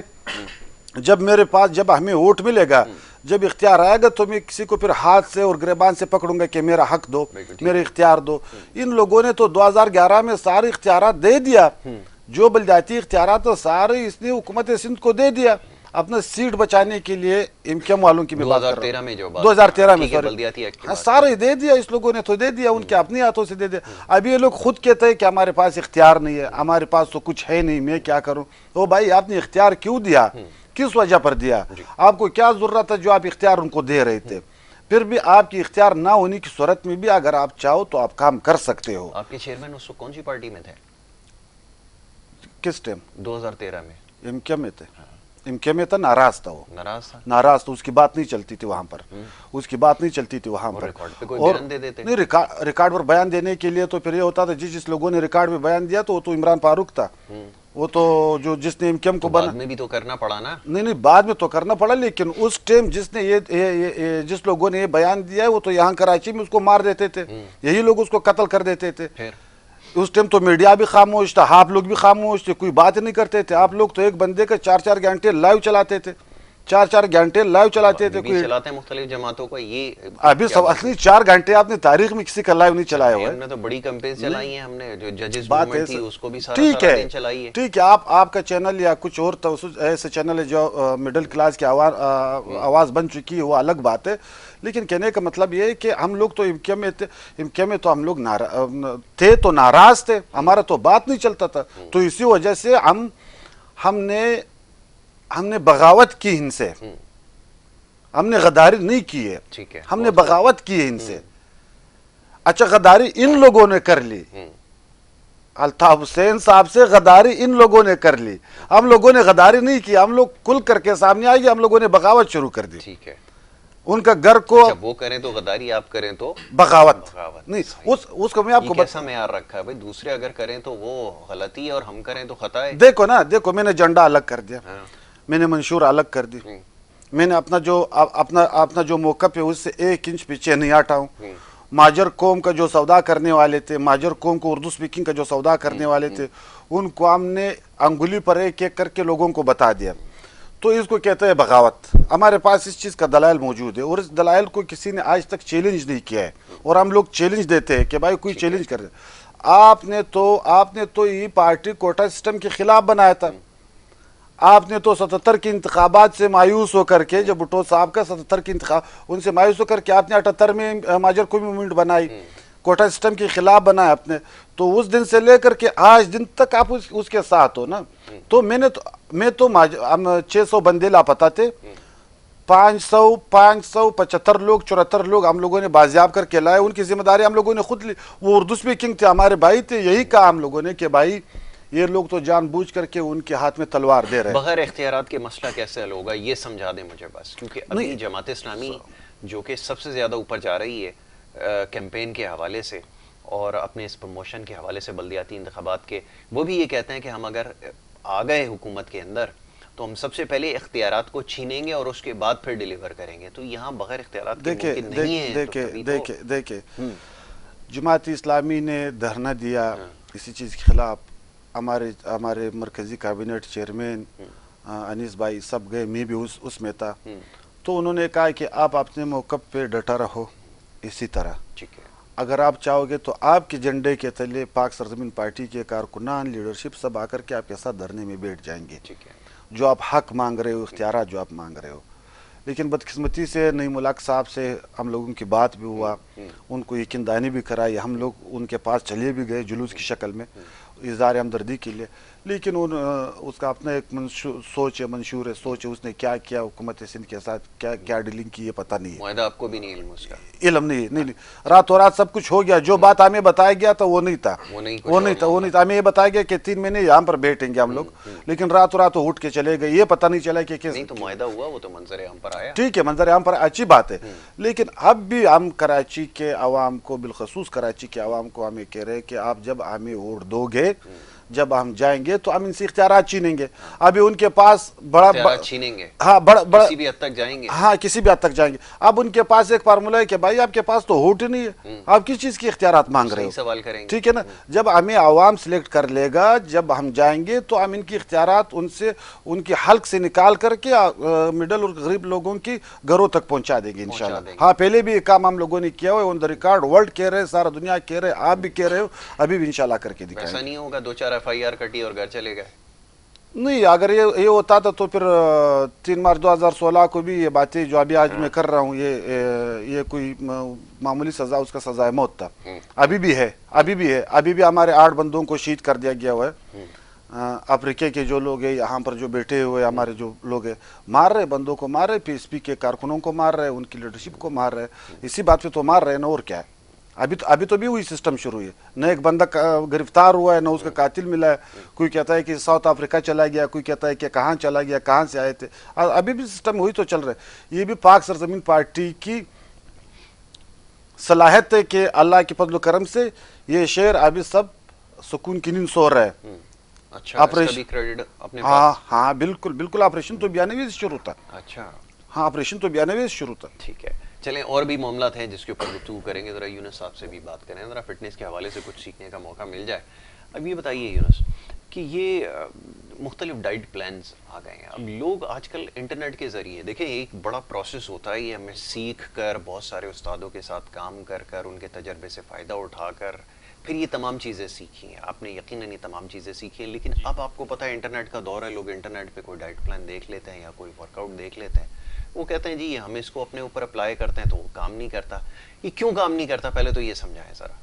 جب میرے پاس، جب ہمیں ووٹ ملے گا، جب اختیار آئے گا تو میں کسی کو پھر ہاتھ سے اور گریبان سے پکڑوں گا کہ میرا حق دو، میرے اختیار دو. ان لوگوں نے تو 2011 میں سارے اختیارات دے دیا، جو بلدیاتی اختیارات سارے اس نے حکومت سندھ کو دے دیا اپنا سیٹ بچانے کے لیے. ایم والوں کی میں بات کر رہا ہوں، 2013 میں سارے دے دیا اس لوگوں نے، تو دے دیا ان کے اپنے ہاتھوں سے دے دیا. ابھی یہ لوگ خود کہتے ہیں کہ ہمارے پاس اختیار نہیں ہے، ہمارے پاس تو کچھ ہے نہیں، میں کیا کروں. تو بھائی آپ نے اختیار کیوں دیا، کس وجہ پر دیا، آپ کو کیا ضرورت ہے جو آپ اختیار ان کو دے رہے تھے. پھر بھی آپ کی اختیار نہ ہونے کی صورت میں بھی اگر آپ چاہو تو آپ کام کر سکتے ہو. آپ کے چیئرمین اس وقت کون سی پارٹی میں تھے؟ کس ٹائم؟ 2013 میں ایم کیو میں تھے. ایم کیو میں تھا، ناراض تھا، وہ ناراض تھا، اس کی بات نہیں چلتی تھی وہاں پر، اس کی بات نہیں چلتی تھی وہاں پر. اور نہیں ریکارڈ پر بیان دینے کے لیے تو پھر یہ ہوتا تھا جس لوگوں نے ریکارڈ میں بیان دیا تو وہ تو عمران فاروق تھا، وہ تو جو جس نے ایم کیو کو بعد میں بھی تو کرنا پڑا نا. نہیں بعد میں تو کرنا پڑا، لیکن اس ٹائم جس نے یہ جس لوگوں نے یہ بیان دیا ہے وہ تو یہاں کراچی میں اس کو مار دیتے تھے، یہی لوگ اس کو قتل کر دیتے تھے. اس ٹائم تو میڈیا بھی خاموش تھا، آپ لوگ بھی خاموش تھے، کوئی بات نہیں کرتے تھے. آپ لوگ تو ایک بندے کا 4 گھنٹے لائیو چلاتے تھے، 4 گھنٹے لائیو چلاتے تھے. کوئی چلاتے ہیں مختلف جماعتوں کا، یہ ابھی سوال نہیں. 4 گھنٹے آپ نے تاریخ میں کسی کا لائیو نہیں چلایا ہوا ہے. ہم نے تو بڑی کمپین چلائی ہیں، ہم نے جو ججز بات موومنٹ تھی اس کو بھی ٹھیک سارا ہے، دن چلائی ہے. ٹھیک ہے. آپ کا چینل یا کچھ اور ایسے چینل ہے جو مڈل کلاس کی آواز بن چکی ہے، وہ الگ بات ہے. لیکن کہنے کا مطلب یہ ہے کہ ہم لوگ تو ایم کیو میں تھے، ایم کیو میں تو ہم لوگ تھے تو ناراض تھے، ہمارا تو بات نہیں چلتا تھا. تو اسی وجہ سے ہم نے بغاوت کی ان سے، ہم نے غداری نہیں کی ہے، ہم نے بغاوت کی ہے ان سے. اچھا غداری ان لوگوں نے کر لی، الطاف حسین صاحب سے غداری ان لوگوں نے کر لی، ہم لوگوں نے غداری نہیں کی. ہم لوگ کھل کر کے سامنے آئے گی، ہم لوگوں نے بغاوت شروع کر دی. ٹھیک ہے، ان کا گھر کو وہ کریں تو غداری، آپ کریں تو بغاوت نہیں. اس کو میں آپ کو کیسا معیار رکھا ہے بھائی؟ دوسرے اگر کریں تو وہ غلطی ہے اور ہم کریں تو خطا ہے. دیکھو نا، دیکھو میں نے جھنڈا الگ کر دیا، میں نے منشور الگ کر دی، میں نے اپنا جو موقف ہے اس سے 1 انچ پیچھے نہیں ہٹا ہوں. ماجر قوم کا جو سودا کرنے والے تھے، ماجر قوم کو اردو سپیکنگ کا جو سودا کرنے والے تھے، ان کو ہم نے انگلی پر ایک ایک کر کے لوگوں کو بتا دیا. تو اس کو کہتے ہیں بغاوت. ہمارے پاس اس چیز کا دلائل موجود ہے اور اس دلائل کو کسی نے آج تک چیلنج نہیں کیا ہے، اور ہم لوگ چیلنج دیتے ہیں کہ بھائی کوئی چیلنج کر دے. آپ نے تو یہ پارٹی کوٹا سسٹم کے خلاف بنایا تھا. آپ نے تو 77 کے انتخابات سے مایوس ہو کر کے، جب بھٹو صاحب کا 77 کے انتخاب، ان سے مایوس ہو کر کے آپ نے 78 میں ماجر قومی موومنٹ بنائی، کوٹا سسٹم کے خلاف بنایا آپ نے. تو اس دن سے لے کر کے آج دن تک آپ اس کے ساتھ ہو نا. تو میں تو 600 بندے لاپتہ تھے، 575 لوگ 74 لوگ ہم لوگوں نے بازیاب کر کے لائے. ان کی ذمہ داری ہم لوگوں نے خود لی. وہ اردو سپیکنگ تھے، ہمارے بھائی تھے. یہی کہا ہم لوگوں نے کہ بھائی یہ لوگ تو جان بوجھ کر کے ان کے ہاتھ میں تلوار دے رہے ہیں. بغیر اختیارات کے مسئلہ کیسے حل ہوگا یہ سمجھا دیں مجھے بس, کیونکہ ابھی جماعت اسلامی جو کہ سب سے زیادہ اوپر جا رہی ہے کیمپین کے حوالے سے اور اپنے اس پروموشن کے حوالے سے بلدیاتی انتخابات کے, وہ بھی یہ کہتے ہیں کہ ہم اگر آ گئے حکومت کے اندر تو ہم سب سے پہلے اختیارات کو چھینیں گے اور اس کے بعد پھر ڈیلیور کریں گے. تو یہاں بغیر اختیارات کے ممکن نہیں ہے. دیکھیں جماعت اسلامی نے دھرنا دیا اسی چیز کے خلاف. ہمارے مرکزی کابینٹ چیئرمین انیس بھائی سب گئے, میں بھی اس میں تھا. تو انہوں نے کہا کہ آپ اپنے موقف پہ ڈٹا رہو اسی طرح. اگر آپ چاہو گے تو آپ کے جھنڈے کے تلے پاک سرزمین پارٹی کے کارکنان لیڈرشپ سب آ کر کے آپ کے ساتھ دھرنے میں بیٹھ جائیں گے. جو آپ حق مانگ رہے ہو, اختیارات جو آپ مانگ رہے ہو. لیکن بدقسمتی سے نعیم الحق صاحب سے ہم لوگوں کی بات بھی ہوا, ان کو یقین دہانی بھی کرائی, ہم لوگ ان کے پاس چلے بھی گئے جلوس کی شکل میں اظہار ہمدردی کے لیے. لیکن اس کا اپنا ایک سوچ ہے, منشور ہے سوچ ہے, اس نے کیا کیا حکومت سندھ کے ساتھ کیا ڈیلنگ کی یہ پتہ نہیں ہے. معاہدہ آپ کو بھی نہیں علم اس کا؟ علم نہیں, راتوں رات سب کچھ ہو گیا. جو بات ہمیں بتایا گیا تھا وہ نہیں تھا. ہمیں یہ بتایا گیا کہ 3 مہینے یہاں پر بیٹھیں گے ہم لوگ, لیکن راتوں رات اٹھ کے چلے گئے. یہ پتہ نہیں چلا کہ کس. نہیں تو معاہدہ ہوا, وہ تو منظر عام پر آیا. ٹھیک ہے, منظر عام پر اچھی بات ہے. لیکن اب بھی ہم کراچی کے عوام کو, بالخصوص کراچی کے عوام کو ہمیں کہہ رہے ہیں کہ آپ جب ہمیں ووٹ دو گے, جب ہم جائیں گے تو ہم ان سے اختیارات چھینیں گے. ابھی ان کے پاس بڑا چھینیں گے, ہاں بڑا کسی بھی حد تک جائیں گے. ہاں کسی بھی حد تک جائیں گے. اب ان کے پاس ایک فارمولا ہے کہ بھائی آپ کے پاس تو ووٹ ہی نہیں ہے, آپ کس چیز کی اختیارات مانگ رہے ہو. سوال کریں گے, ٹھیک ہے نا. جب ہمیں عوام سلیکٹ کر لے گا, جب ہم جائیں گے تو ہم ان کی اختیارات ان کی حلق سے نکال کر کے مڈل اور غریب لوگوں کی گھروں تک پہنچا دیں گے انشاءاللہ. ہاں پہلے بھی ایک کام ہم لوگوں نے کیا ہوا ہے, آن دا ریکارڈ, ورلڈ کہہ رہے, سارا دنیا کہہ رہے, آپ بھی کہہ رہے ہو, ابھی بھی انشاءاللہ کر کے دکھائیں گے. ایسا نہیں ہوگا 2-4 FIR کٹی اور گھر چلے گئے؟ نہیں, اگر یہ ہوتا تھا تو پھر 3 مارچ 2016 کو بھی یہ باتیں جو ابھی آج میں کر رہا ہوں, یہ کوئی معمولی سزا, اس کا سزائے موت تھا. ابھی بھی ہے, ابھی بھی ہمارے 8 بندوں کو شہید کر دیا گیا ہوا ہے. افریقہ کے جو لوگ ہیں یہاں پر جو بیٹھے ہوئے ہمارے جو لوگ ہیں, مار رہے, بندوں کو مار رہے, PSP کے کارکنوں کو مار رہے, ان کی لیڈرشپ کو مار رہے. اسی بات پہ تو مار رہے ہیں نا, اور کیا ہے. ابھی تو بھی وہی سسٹم شروع ہے. نہ ایک بندہ گرفتار ہوا ہے, نہ اس کا قاتل ملا ہے. کوئی کہتا ہے کہ ساؤتھ افریقہ چلا گیا, کوئی کہتا ہے کہ کہاں چلا گیا, کہاں سے آئے تھے. ابھی بھی سسٹم وہی تو چل رہا ہے. یہ بھی پاک سرزمین پارٹی کی صلاحیت ہے کہ اللہ کے فضل و کرم سے یہ شہر ابھی سب سکون کی نیند سو رہا ہے. اچھا, اس کا بھی کریڈٹ اپنے پاس؟ ہاں بالکل. آپریشن تو 92 سے شروع تھا. اچھا, ہاں آپریشن تو 92 سے شروع تھا. ٹھیک ہے, چلیں اور بھی معاملات ہیں جس کے اوپر گفتگو کریں گے. ذرا یونس صاحب سے بھی بات کریں, ذرا فٹنس کے حوالے سے کچھ سیکھنے کا موقع مل جائے. اب یہ بتائیے یونس کہ یہ مختلف ڈائٹ پلانز آ گئے ہیں. اب لوگ آج کل انٹرنیٹ کے ذریعے دیکھیں, ایک بڑا پروسیس ہوتا ہے, یہ ہمیں سیکھ کر, بہت سارے استادوں کے ساتھ کام کر ان کے تجربے سے فائدہ اٹھا کر پھر یہ تمام چیزیں سیکھی ہیں. آپ نے یقیناً یہ تمام چیزیں سیکھی ہیں, لیکن اب آپ کو پتہ ہے انٹرنیٹ کا دور ہے. لوگ انٹرنیٹ پہ کوئی ڈائٹ پلان دیکھ لیتے ہیں یا کوئی ورک آؤٹ دیکھ لیتے ہیں, وہ کہتے ہیں جی ہم اس کو اپنے اوپر اپلائی کرتے ہیں تو وہ کام نہیں کرتا. یہ کیوں کام نہیں کرتا, پہلے تو یہ سمجھائیں ذرا.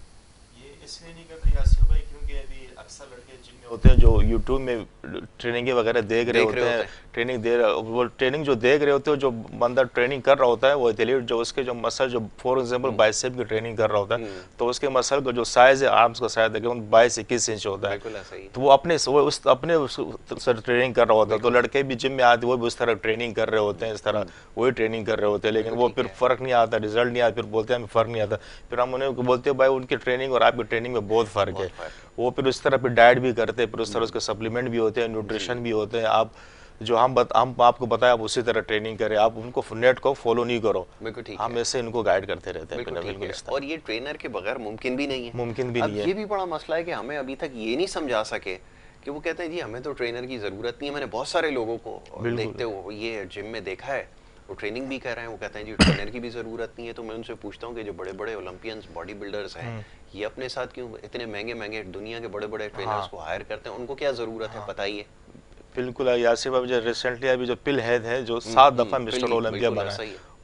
یہ اس لیے نہیں کرتا یاسر بھائی کیونکہ ابھی اکثر لڑکے جم میں ہوتے ہیں جو یوٹیوب میں ٹریننگ وغیرہ دیکھ رہے ہوتے ہیں, وہ ٹریننگ جو دیکھ رہے ہوتے ہیں, جو بندہ ٹریننگ کر رہا ہوتا ہے وہ ایتھلیٹ جو اس کے جو مسل, جو فور ایگزامپل بائسیپ کی ٹریننگ کر رہا ہوتا ہے, تو اس کے مسل کا جو سائز ہے, آرمز کا سائز ہے 22-21 انچ ہوتا ہے, تو وہ اپنے ٹریننگ کر رہا ہوتا ہے. تو لڑکے بھی جم میں آتے وہ بھی اس طرح ٹریننگ کر رہے ہوتے ہیں, اس طرح وہی ٹریننگ کر رہے ہوتے ہیں, لیکن وہ پھر فرق نہیں آتا, ریزلٹ نہیں آتا. پھر بولتے ہیں ہمیں فرق نہیں آتا. پھر ہم انہیں بولتے ہیں بھائی ان کی ٹریننگ اور آپ کی ٹریننگ میں بہت فرق ہے. وہ پھر اس طرح پھر ڈائٹ بھی کرتے ہیں, پھر اس طرح اس کے سپلیمنٹ بھی ہوتے ہیں, نیوٹریشن بھی ہوتے ہیں. آپ جو ہم آپ کو بتایا آپ اسی طرح ٹریننگ کریں, آپ ان کو نیٹ کو فالو نہیں کرو, ہم ایسے ان کو گائیڈ کرتے رہتے ہیں. اور یہ ٹرینر کے بغیر ممکن بھی نہیں ہے. ممکن بھی نہیں ہے. یہ بھی بڑا مسئلہ ہے کہ ہمیں ابھی تک یہ نہیں سمجھا سکے کہ وہ کہتے ہیں جی ہمیں تو ٹرینر کی ضرورت نہیں ہے. میں نے بہت سارے لوگوں کو دیکھتے ہوئے یہ جم میں دیکھا ہے, وہ ٹریننگ بھی کر رہے ہیں, وہ کہتے ہیں جی ٹرینر کی بھی ضرورت نہیں ہے. تو میں ان سے پوچھتا ہوں کہ جو بڑے بڑے اولمپئنز, باڈی بلڈرز ہیں, یہ اپنے ساتھ کیوں اتنے مہنگے دنیا کے بڑے بڑے ٹرینرز کو ہائر کرتے ہیں, ان کو کیا ضرورت ہے بتائیے. بالکل یاسر بھائی, جو ریسنٹلی ابھی جو پل ہیڈ ہے جو 7 دفعہ مسٹر اولمپیا بنا,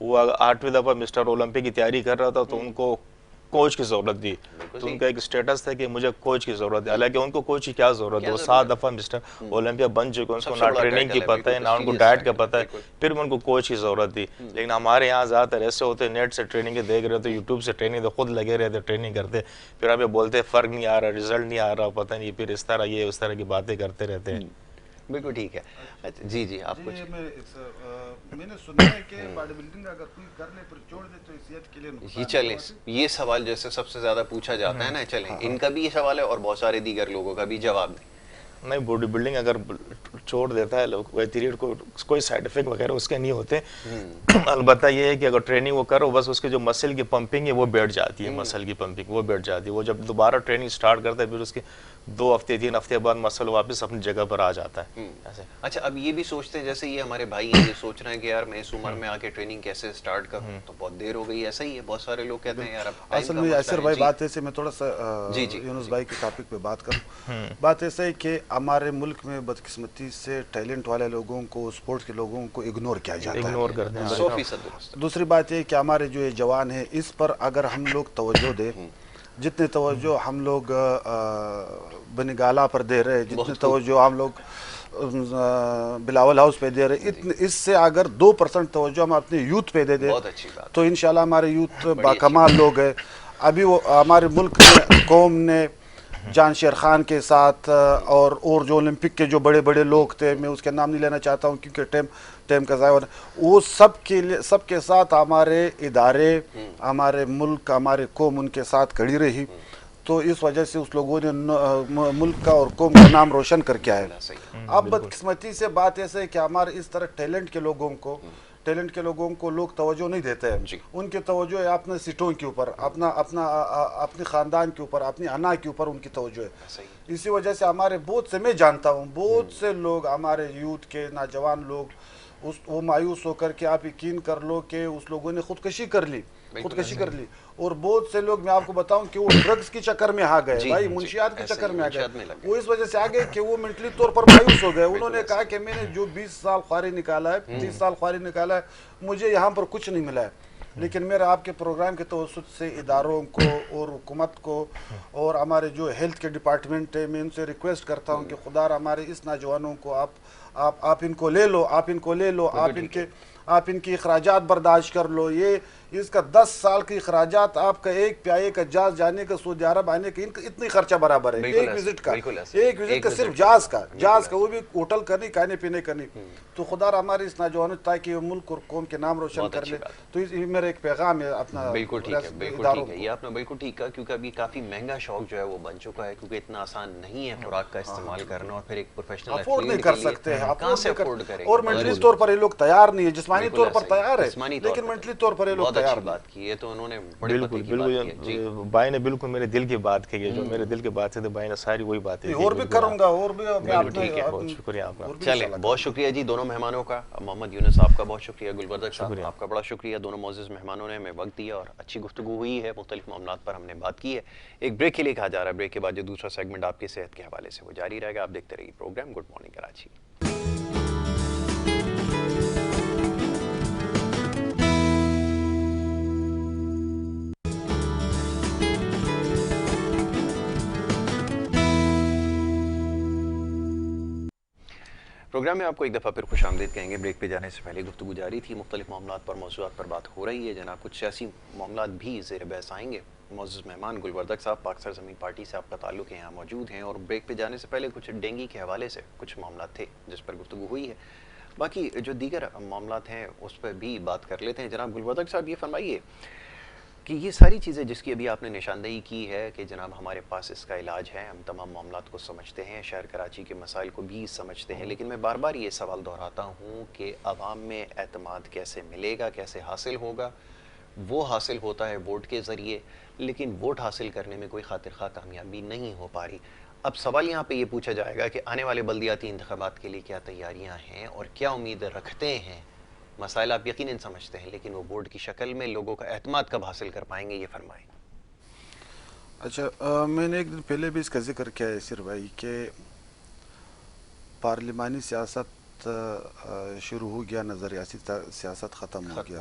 وہ 8ویں دفعہ مسٹر اولمپیا کی تیاری کر رہا تھا, تو ان کو کوچ کی ضرورت تھی، تو ان کا ایک اسٹیٹس تھا کہ مجھے کوچ کی ضرورت ہے، حالانکہ ان کو کوچ کی کیا ضرورت ہے، وہ 7 دفعہ مسٹر اولمپیا بن چکے ہیں، ان کو نہ ٹریننگ کی پتہ ہے نہ ان کو ڈائٹ کا پتہ ہے، پھر بھی ان کو کوچ کی ضرورت تھی. لیکن ہمارے یہاں زیادہ تر ایسے ہوتے ہیں نیٹ سے ٹریننگ دیکھ رہے ہوتے، یوٹیوب سے ٹریننگ دے، خود لگے رہتے ٹریننگ کرتے، پھر ہمیں بولتے فرق نہیں آ رہا، رزلٹ نہیں آ رہا، پتہ نہیں، پھر اس طرح یہ اس طرح کی باتیں کرتے رہتے ہیں. بالکل ٹھیک ہے. جی جی آپ کچھ. میں نے سنا ہے کہ باڈی بلڈنگ اگر کوئی کر لے پھر چھوڑ دے تو صحت کے لیے نقصان یہ چلیں یہ سوال جیسے سب سے زیادہ پوچھا جاتا ہے نا، چلیں ان کا بھی یہ سوال ہے اور بہت سارے دیگر لوگوں کا بھی جواب دیں. نہیں، باڈی بلڈنگ اگر چھوڑ دیتا ہے پیریڈ کو کوئی سائیڈ افیکٹ وغیرہ اس کے نہیں ہوتے، البتہ یہ ہے کہ اگر ٹریننگ وہ کرو بس اس کے جو مسل کی پمپنگ ہے وہ بیٹھ جاتی ہے، مسل کی پمپنگ وہ بیٹھ جاتی ہے، وہ جب دوبارہ ٹریننگ سٹارٹ کرتا ہے پھر اس کے 2 ہفتے 3 ہفتے بعد مسل واپس اپنی جگہ پر آ جاتا ہے ایسے. اچھا اب یہ بھی سوچتے ہیں جیسے یہ ہمارے بھائی ہیں یہ سوچ رہے ہیں کہ یار میں اس عمر میں آ کے ٹریننگ کیسے سٹارٹ کروں، تو بہت دیر ہو گئی. ایسا ہی ہے بہت سارے لوگ کہتے ہیں یار اب اصل میں یاسر بھائی بات ایسے میں تھوڑا سا یونس بھائی کے ٹاپک پہ بات کروں. بات ایسا ہے کہ ہمارے ملک میں بدقسمتی سے ٹیلنٹ والے لوگوں کو، اسپورٹس کے لوگوں کو اگنور کیا جاتا ہے، اگنور کرتے ہیں. 100% درست. دوسری بات یہ کہ ہمارے جو یہ جوان ہیں اس پر اگر ہم لوگ توجہ دیں، جتنے توجہ ہم لوگ بنگالہ پر دے رہے، جتنے توجہ ہم لوگ بلاول ہاؤس پہ دے رہے، اس سے اگر 2% توجہ ہم اپنے یوتھ پہ دے دیں تو انشاءاللہ ہمارے یوتھ باکمال لوگ ہیں. ابھی وہ ہمارے ملک میں قوم نے جان شیر خان کے ساتھ اور جو اولمپک کے جو بڑے بڑے لوگ تھے، میں اس کے نام نہیں لینا چاہتا ہوں کیونکہ ٹیم کا ضائع ہونا، وہ سب کے ساتھ ہمارے ادارے، ہمارے ملک، ہمارے قوم ان کے ساتھ کھڑی رہی، تو اس وجہ سے اس لوگوں نے ملک کا اور قوم کا نام روشن کر کے آئے. اب بدقسمتی سے بات ایسے ہے کہ ہمارے اس طرح ٹیلنٹ کے لوگوں کو لوگ توجہ نہیں دیتے ہیں. ان کی توجہ ہے اپنے سیٹوں کے اوپر، اپنے خاندان کے اوپر، اپنی انا کے اوپر ان کی توجہ ہے. اسی وجہ سے ہمارے بہت سے، میں جانتا ہوں بہت سے لوگ، ہمارے یوتھ کے نوجوان لوگ وہ مایوس ہو کر کے، آپ یقین کر لو کہ اس لوگوں نے خودکشی کر لی. اور بہت سے لوگ میں آپ کو بتاؤں کہ وہ ڈرگز کی چکر میں آ گئے، بھائی منشیات کے چکر میں آ گئے. وہ اس وجہ سے آ گئے کہ وہ منٹلی طور پر مایوس ہو گئے. انہوں نے کہا کہ میں نے جو 20 سال خواری نکالا ہے، 30 سال خواری نکالا ہے، مجھے یہاں پر کچھ نہیں ملا ہے. لیکن میرا آپ کے پروگرام کے توسط سے اداروں کو اور حکومت کو اور ہمارے جو ہیلتھ کے ڈپارٹمنٹ ہے، میں ان سے ریکویسٹ کرتا ہوں کہ خدا ہمارے اس نوجوانوں کو آپ ان کو لے لو، آپ ان کی اخراجات برداشت کر لو. اس کا 10 سال کی اخراجات آپ کا ایک پیائے کا جہاز جانے کا، سعودی عرب آنے کا، اتنی خرچہ برابر ہے ایک وزٹ کا صرف جہاز کا، وہ بھی ہوٹل کا نہیں، کھانے پینے کا نہیں. تو خدا ہمارے اس نوجوانوں تاکہ وہ ملک اور قوم کے نام روشن کر لے. تو میرا ایک پیغام ہے اپنا. بالکل ٹھیک ہے، بالکل ٹھیک ہے، یہ آپ نے بالکل ٹھیک کہا، کیونکہ ابھی کافی مہنگا شوق جو ہے وہ بن چکا ہے، کیونکہ اتنا آسان نہیں ہے خوراک کا استعمال کرنا، اور پھر ایک پروفیشنل افورڈ نہیں کر سکتے ہیں، کہاں سے افورڈ کریں. اور مینٹلی طور پر یہ لوگ تیار نہیں ہے. جسمانی طور پر تیار ہے لیکن مینٹلی طور پر یہ لوگ تیار نہیں. بات کی ہے تو انہوں نے بالکل بھائی نے بالکل میرے دل کی بات کی ہے، جو میرے دل کی بات ہے تو بھائی نے ساری وہی باتیں. اور بھی کروں گا، اور بھی. بہت شکریہ آپ کا. چلیں بہت شکریہ جی دونوں مہمانوں کا. محمد یونس آپ کا بہت شکریہ، گلبردک صاحب آپ کا بڑا شکریہ. دونوں معزز مہمانوں نے ہمیں وقت دیا اور اچھی گفتگو ہوئی ہے، مختلف معاملات پر ہم نے بات کی ہے. ایک بریک کے لیے کہا جا رہا ہے، بریک کے بعد جو دوسرا سیگمنٹ آپ کی صحت کے حوالے سے وہ جاری رہے گا. آپ دیکھتے رہیے programme good morning Karachi. Programme میں آپ کو ایک دفعہ پھر خوش آمدید کہیں گے. بریک پہ جانے سے پہلے گفتگو جاری تھی، مختلف معاملات پر، موضوعات پر بات ہو رہی ہے. جناب کچھ سیاسی معاملات بھی زیر بحث آئیں گے. معزز مہمان گلبردک صاحب پاک سرزمین پارٹی سے آپ کا تعلق ہے، یہاں موجود ہیں، اور بریک پہ جانے سے پہلے کچھ ڈینگی کے حوالے سے کچھ معاملات تھے جس پر گفتگو ہوئی ہے. باقی جو دیگر معاملات ہیں اس پہ بھی بات کر لیتے ہیں. جناب گلبردک صاحب یہ فرمائیے کہ یہ ساری چیزیں جس کی ابھی آپ نے نشاندہی کی ہے کہ جناب ہمارے پاس اس کا علاج ہے، ہم تمام معاملات کو سمجھتے ہیں، شہر کراچی کے مسائل کو بھی سمجھتے ہیں، لیکن میں بار بار یہ سوال دہراتا ہوں کہ عوام میں اعتماد کیسے ملے گا، کیسے حاصل ہوگا؟ وہ حاصل ہوتا ہے ووٹ کے ذریعے، لیکن ووٹ حاصل کرنے میں کوئی خاطر خواہ کامیابی نہیں ہو پا رہی. اب سوال یہاں پہ یہ پوچھا جائے گا کہ آنے والے بلدیاتی انتخابات کے لیے کیا تیاریاں ہیں اور کیا امید رکھتے ہیں؟ مسائل آپ یقیناً سمجھتے ہیں، لیکن وہ بورڈ کی شکل میں لوگوں کا اعتماد کب حاصل کر پائیں گے، یہ فرمائیں. اچھا، میں نے ایک دن پہلے بھی اس کا ذکر کیا ہے سر بھائی کہ پارلیمانی سیاست شروع ہو گیا، نظریاتی سیاست ختم ہو گیا.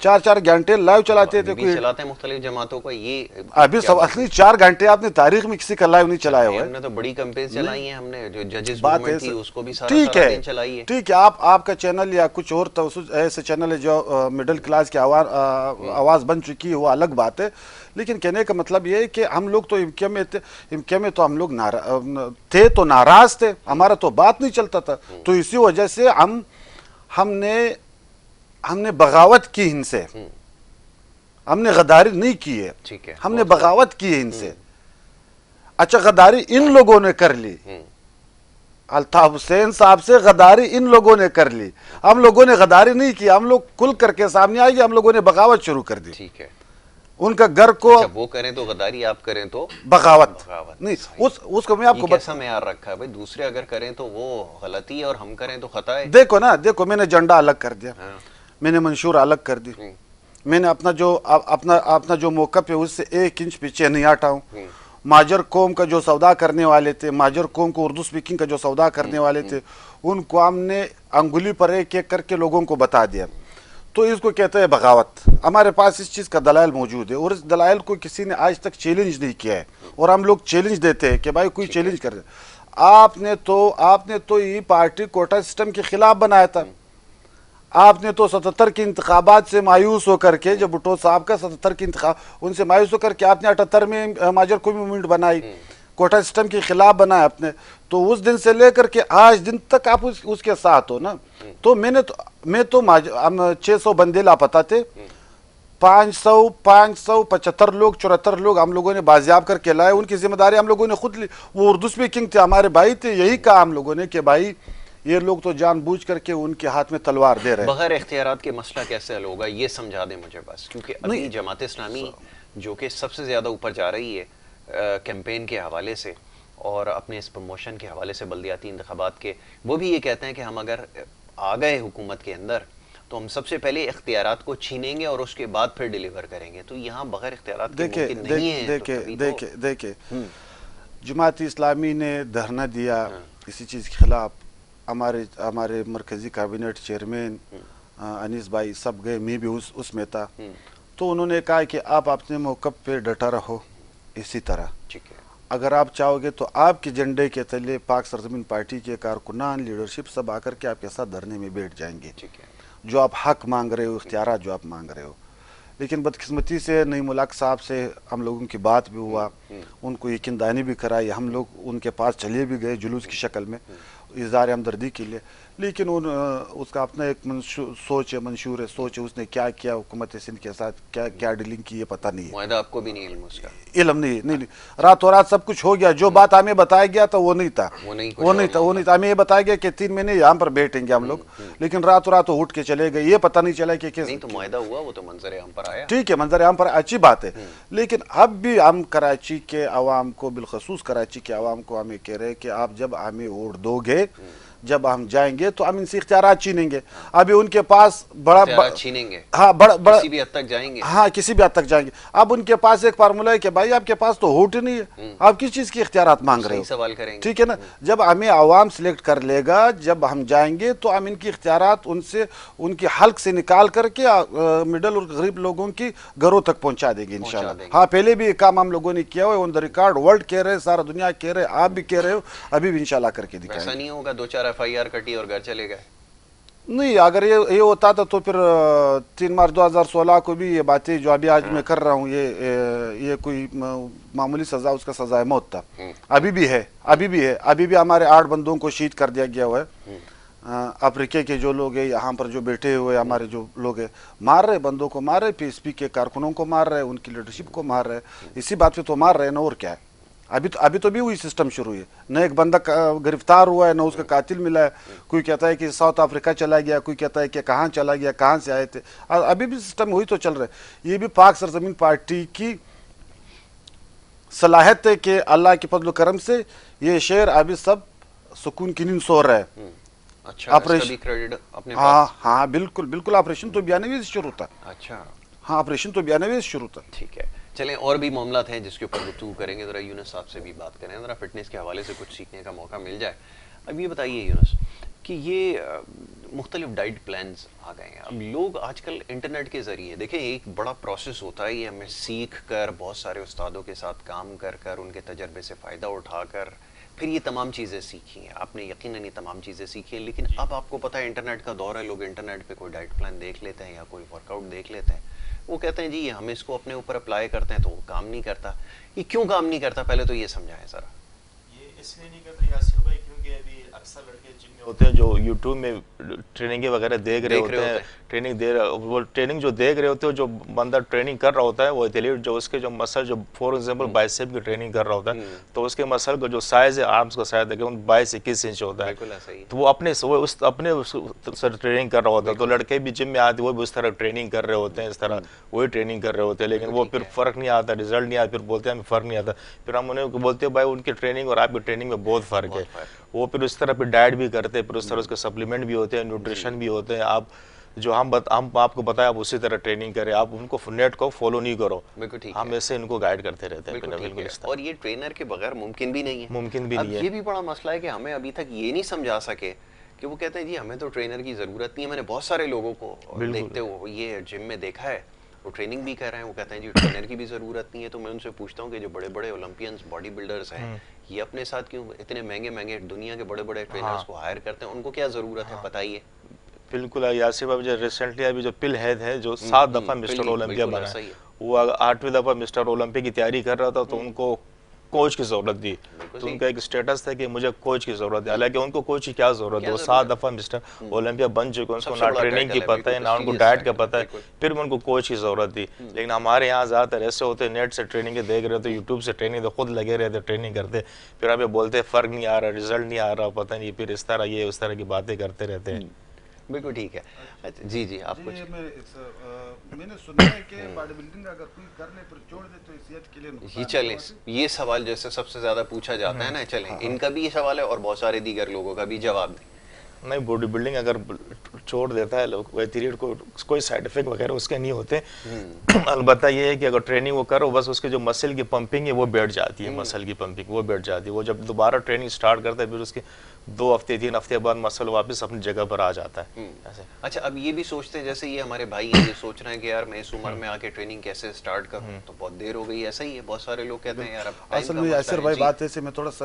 4 گھنٹے لائیو چلاتے تھے. کوئی چلاتے ہیں مختلف جماعتوں کا. یہ ابھی سوال نہیں, 4 گھنٹے آپ نے تاریخ میں کسی کا لائیو نہیں چلایا ہوا ہے. ہم نے تو بڑی کمپین چلائی ہیں, ہم نے جو ججز بات موومنٹ تھی اس کو بھی سارا ٹھیک ہے, دن چلائی ہے. ٹھیک ہے, آپ کا چینل یا کچھ اور ایسے چینل ہے جو مڈل کلاس کی آواز بن چکی ہے, وہ الگ بات ہے. لیکن کہنے کا مطلب یہ ہے کہ ہم لوگ تو امکے میں تو ہم لوگ تھے تو ناراض تھے, ہمارا تو بات نہیں چلتا تھا. تو اسی وجہ سے ہم نے بغاوت کی ان سے, ہم نے غداری نہیں کی ہے, ہم نے بغاوت کی ہے ان سے. اچھا, غداری ان لوگوں نے کر لی, الطاف حسین صاحب سے غداری ان لوگوں نے کر لی, ہم لوگوں نے غداری نہیں کی. ہم لوگ کھل کر کے سامنے آئے گی, ہم لوگوں نے بغاوت شروع کر دی. ٹھیک ہے, ان کا گھر کو وہ کریں تو غداری, آپ کریں تو بغاوت نہیں. اس کو میں آپ کو کیسا معیار رکھا ہے بھائی, دوسرے اگر کریں تو وہ غلطی ہے اور ہم کریں تو خطا ہے. دیکھو میں نے جھنڈا الگ کر دیا, میں نے منشور الگ کر دی, میں نے اپنا جو موقف ہے اس سے 1 انچ پیچھے نہیں ہٹا ہوں. ماجر قوم کا جو سودا کرنے والے تھے, ماجر قوم کو اردو سپیکنگ کا جو سودا کرنے والے تھے, ان کو ہم نے انگلی پر ایک کر کے لوگوں کو بتا دیا. تو اس کو کہتے ہیں بغاوت. ہمارے پاس اس چیز کا دلائل موجود ہے, اور اس دلائل کو کسی نے آج تک چیلنج نہیں کیا ہے, اور ہم لوگ چیلنج دیتے ہیں کہ بھائی کوئی چیلنج کر دے. آپ نے تو یہ پارٹی کوٹا سسٹم کے خلاف بنایا تھا. آپ نے تو 77 کے انتخابات سے مایوس ہو کر کے, جب بھٹو صاحب کا 77 کے انتخاب, ان سے مایوس ہو کر کے آپ نے 78 میں ماجر قومی موومنٹ بنائی, کوٹا سسٹم کے خلاف بنایا آپ نے. تو اس دن سے لے کر کے آج دن تک آپ اس کے ساتھ ہو نا. تو میں تو 600 بندے لاپتہ تھے, 575 لوگ 74 لوگ ہم لوگوں نے بازیاب کر کے لائے. ان کی ذمہ داری ہم لوگوں نے خود لی. وہ اردو اسپیکنگ تھے, ہمارے بھائی تھے. یہی کہا ہم لوگوں نے کہ بھائی یہ لوگ تو جان بوجھ کر کے ان کے ہاتھ میں تلوار دے رہے ہیں. بغیر اختیارات کے مسئلہ کیسے حل ہوگا, یہ سمجھا دیں مجھے بس, کیونکہ ابھی جماعت اسلامی جو کہ سب سے زیادہ اوپر جا رہی ہے کیمپین کے حوالے سے اور اپنے اس پروموشن کے حوالے سے بلدیاتی انتخابات کے, وہ بھی یہ کہتے ہیں کہ ہم اگر آ گئے حکومت کے اندر تو ہم سب سے پہلے اختیارات کو چھینیں گے اور اس کے بعد پھر ڈیلیور کریں گے. تو یہاں بغیر اختیارات کے ممکن نہیں ہے. دیکھیں جماعت اسلامی نے دھرنا دیا اسی چیز کے خلاف. ہمارے مرکزی کابینٹ چیئرمین انیس بھائی سب گئے, میں بھی اس میں تھا. تو انہوں نے کہا کہ آپ اپنے موقف پہ ڈٹا رہو اسی طرح. اگر آپ چاہو گے تو آپ کے جھنڈے کے تلے پاک سرزمین پارٹی کے کارکنان, لیڈرشپ سب آ کر کے آپ کے ساتھ دھرنے میں بیٹھ جائیں گے. جو آپ حق مانگ رہے ہو, اختیارات جو آپ مانگ رہے ہو. لیکن بدقسمتی سے نعیم الحق صاحب سے ہم لوگوں کی بات بھی ہوا, ان کو یقین دہانی بھی کرائی. ہم لوگ ان کے پاس چلے بھی گئے جلوس کی شکل میں اظہار ہمدردی کے لیے. لیکن اس کا اپنا ایک سوچ ہے, منشور ہے, سوچ ہے. اس نے کیا کیا حکومت سندھ کے ساتھ, کیا ڈیلنگ کی, یہ پتہ نہیں ہے. معاہدہ آپ کو بھی نہیں علم اس کا؟ علم نہیں. راتوں رات سب کچھ ہو گیا. جو بات ہمیں بتایا گیا تھا وہ نہیں تھا. ہمیں یہ بتایا گیا کہ 3 مہینے یہاں پر بیٹھیں گے ہم لوگ, لیکن راتوں رات اٹھ کے چلے گئے. یہ پتہ نہیں چلا کہ کس. نہیں تو معاہدہ ہوا, وہ تو منظر عام پر آیا. ٹھیک ہے, منظر عام پر اچھی بات ہے. لیکن اب بھی ہم کراچی کے عوام کو, بالخصوص کراچی کے عوام کو ہمیں کہہ رہے ہیں کہ آپ جب ہمیں ووٹ دو گے, جب ہم جائیں گے تو ہم ان سے اختیارات چھینیں گے. ابھی ان کے پاس بڑا چھینیں گے, ہاں بڑا کسی بھی حد تک جائیں گے. ہاں کسی بھی حد تک جائیں گے. اب ان کے پاس ایک فارمولا ہے کہ بھائی آپ کے پاس تو ووٹ ہی نہیں ہے, آپ کس چیز کی اختیارات مانگ رہے ہو. سوال کریں گے, ٹھیک ہے نا. جب ہمیں عوام سلیکٹ کر لے گا, جب ہم جائیں گے تو ہم ان کی اختیارات ان کی حلق سے نکال کر کے مڈل اور غریب لوگوں کی گھروں تک پہنچا دیں گے انشاءاللہ. ہاں پہلے بھی ایک کام ہم لوگوں نے کیا ہوا ہے, آن دا ریکارڈ, ورلڈ کہہ رہے, سارا دنیا کہہ رہے, آپ بھی کہہ رہے ہو, ابھی بھی انشاءاللہ کر کے دکھائیں گے. ایسا نہیں ہوگا 2-4 FIR کٹی اور گھر چلے گئے؟ نہیں, اگر یہ ہوتا تھا تو پھر 3 مارچ 2016 کو بھی یہ باتیں جو ابھی آج میں کر رہا ہوں, یہ کوئی معمولی سزا, اس کا سزائے موت تھا. ابھی بھی ہمارے 8 بندوں کو شہید کر دیا گیا ہوا ہے. افریقہ کے جو لوگ ہیں, یہاں پر جو بیٹھے ہوئے ہمارے جو لوگ ہیں, مار رہے, بندوں کو مار رہے, PSP کے کارکنوں کو مار رہے, ان کی لیڈرشپ کو مار رہے. اسی بات پہ تو مار رہے ہیں نا, اور کیا ہے. ابھی تو بھی وہی سسٹم شروع ہے. نہ ایک بندہ گرفتار ہوا ہے, نہ اس کا قاتل ملا ہے. کوئی کہتا ہے کہ ساؤتھ افریقہ چلا گیا, کوئی کہتا ہے کہ کہاں چلا گیا, کہاں سے آئے تھے. ابھی بھی سسٹم وہی تو چل رہا ہے. یہ بھی پاک سرزمین پارٹی کی صلاحیت ہے کہ اللہ کے فضل و کرم سے یہ شہر ابھی سب سکون کی نیند سو رہا ہے. اچھا, ہاں بالکل. آپریشن تو 92 سے شروع تھا. اچھا, ہاں آپریشن تو 92 سے شروع تھا. ٹھیک ہے, چلیں اور بھی معاملات ہیں جس کے اوپر گفتگو کریں گے. ذرا یونس صاحب سے بھی بات کریں, ذرا فٹنس کے حوالے سے کچھ سیکھنے کا موقع مل جائے. اب یہ بتائیے یونس, کہ یہ مختلف ڈائٹ پلانز آ گئے ہیں. اب لوگ آج کل انٹرنیٹ کے ذریعے دیکھیں ایک بڑا پروسیس ہوتا ہے, یہ ہمیں سیکھ کر بہت سارے استادوں کے ساتھ کام کر کر ان کے تجربے سے فائدہ اٹھا کر پھر یہ تمام چیزیں سیکھی ہیں. آپ نے یقیناً یہ تمام چیزیں سیکھی ہیں, لیکن اب آپ کو پتہ ہے انٹرنیٹ کا دور ہے, لوگ انٹرنیٹ پہ کوئی ڈائٹ پلان دیکھ لیتے ہیں یا کوئی ورک آؤٹ دیکھ لیتے ہیں, وہ کہتے ہیں جی ہم اس کو اپنے اوپر اپلائی کرتے ہیں تو وہ کام نہیں کرتا. یہ کیوں کام نہیں کرتا, پہلے تو یہ سمجھائیں ذرا. یہ اس لیے نہیں کرتے یاسر بھائی کیونکہ ابھی اکثر لڑکے جم میں ہوتے ہیں جو یوٹیوب میں ٹریننگ وغیرہ دیکھ رہے ہوتے ہیں, ٹریننگ دے رہے, وہ ٹریننگ جو دیکھ رہے ہوتے ہیں, جو بندہ ٹریننگ کر رہا ہوتا ہے وہ ایتھلیٹ جو اس کے جو مسل جو فار ایگزامپل بائسیپ کی ٹریننگ کر رہا ہوتا ہے تو اس کے مسل کا جو سائز ہے آرمز کا سائز ہے 22-21 انچ ہوتا ہے, تو وہ اپنے ٹریننگ کر رہا ہوتا ہے. تو لڑکے بھی جم میں آتے وہ بھی اس طرح ٹریننگ کر رہے ہوتے ہیں, اس طرح وہی ٹریننگ کر رہے ہوتے ہیں, لیکن وہ پھر فرق نہیں آتا, رزلٹ نہیں آتا, پھر بولتے ہیں ہمیں فرق نہیں آتا. پھر ہم انہیں بولتے ہیں بھائی ان کی ٹریننگ اور آپ کی ٹریننگ میں بہت فرق ہے. وہ پھر اس طرح پھر ڈائٹ بھی کرتے ہیں, پھر اس طرح اس کے سپلیمنٹ بھی ہوتے ہیں, نیوٹریشن بھی ہوتے ہیں. آپ جو ہم آپ کو بتائیں آپ اسی طرح ٹریننگ کریں, آپ ان کو نیٹ کو فالو نہیں کرو, ہم ایسے ان کو گائیڈ کرتے رہتے ہیں. بالکل, اور یہ ٹرینر کے بغیر ممکن بھی نہیں ہے. ممکن بھی نہیں ہے. یہ بھی بڑا مسئلہ ہے کہ ہمیں ابھی تک یہ نہیں سمجھا سکے کہ وہ کہتے ہیں جی ہمیں تو ٹرینر کی ضرورت نہیں ہے. میں نے بہت سارے لوگوں کو دیکھتے ہوئے یہ جم میں دیکھا ہے, وہ ٹریننگ بھی کر رہے ہیں, وہ کہتے ہیں جی ٹرینر کی بھی ضرورت نہیں ہے. تو میں ان سے پوچھتا ہوں کہ جو بڑے بڑے اولمپئنز باڈی بلڈرز ہیں یہ اپنے ساتھ کیوں اتنے مہنگے مہنگے دنیا کے بڑے بڑے ٹرینرز کو ہائر کرتے ہیں, ان کو کیا ضرورت ہے بتائیے. بالکل یاسر بھائی, جو ریسنٹلی ابھی جو پل ہیڈ ہے جو 7 دفعہ مسٹر اولمپیا بنا, وہ 8ویں دفعہ مسٹر اولمپیا کی تیاری کر رہا تھا تو ان کو کوچ کی ضرورت تھی. تو ان کا ایک اسٹیٹس تھا کہ مجھے کوچ کی ضرورت ہے, حالانکہ ان کو کوچ کی کیا ضرورت ہے, وہ 7 دفعہ مسٹر اولمپیا بن چکے, ان کو نہ ٹریننگ کی پتہ ہے نہ ان کو ڈائٹ کا پتہ ہے, پھر بھی ان کو کوچ کی ضرورت تھی. لیکن ہمارے یہاں زیادہ تر ایسے ہوتے ہیں نیٹ سے ٹریننگ دیکھ رہے تھے, یوٹیوب سے ٹریننگ تو خود لگے رہتے ٹریننگ کرتے, پھر ہمیں بولتے فرق نہیں آ رہا, رزلٹ نہیں آ رہا, پتہ نہیں, پھر اس طرح یہ اس طرح کی باتیں کرتے رہتے ہیں. بالکل ٹھیک ہے. جی آپ کچھ. میں نے سنا ہے کہ باڈی بلڈنگ اگر کوئی کرنے پر چھوڑ دے تو صحت کے لیے نقصان. یہ چلیں, یہ سوال جیسے سب سے زیادہ پوچھا جاتا ہے نا, چلیں ان کا بھی یہ سوال ہے اور بہت سارے دیگر لوگوں کا بھی جواب دیں. نہیں, باڈی بلڈنگ اگر چھوڑ دیتا ہے لوگ ایتھلیٹ کو کوئی سائیڈ افیکٹ وغیرہ اس کے نہیں ہوتے. البتہ یہ ہے کہ اگر ٹریننگ وہ کرو بس اس کے جو مسل کی پمپنگ ہے وہ بیٹھ جاتی ہے, مسل کی پمپنگ وہ بیٹھ جاتی ہے. وہ جب دوبارہ ٹریننگ سٹارٹ کرتا ہے پھر اس کے 2 ہفتے 3 ہفتے بعد مسل واپس اپنی جگہ پر آ جاتا ہے. اچھا, اب یہ بھی سوچتے ہیں جیسے یہ ہمارے بھائی ہیں یہ سوچ رہے ہیں کہ یار میں اس عمر میں آ کے ٹریننگ کیسے سٹارٹ کروں, تو بہت دیر ہو گئی. ایسا ہی ہے, بہت سارے لوگ کہتے ہیں یار اب اصل میں یاسر بھائی بات ایسے میں تھوڑا سا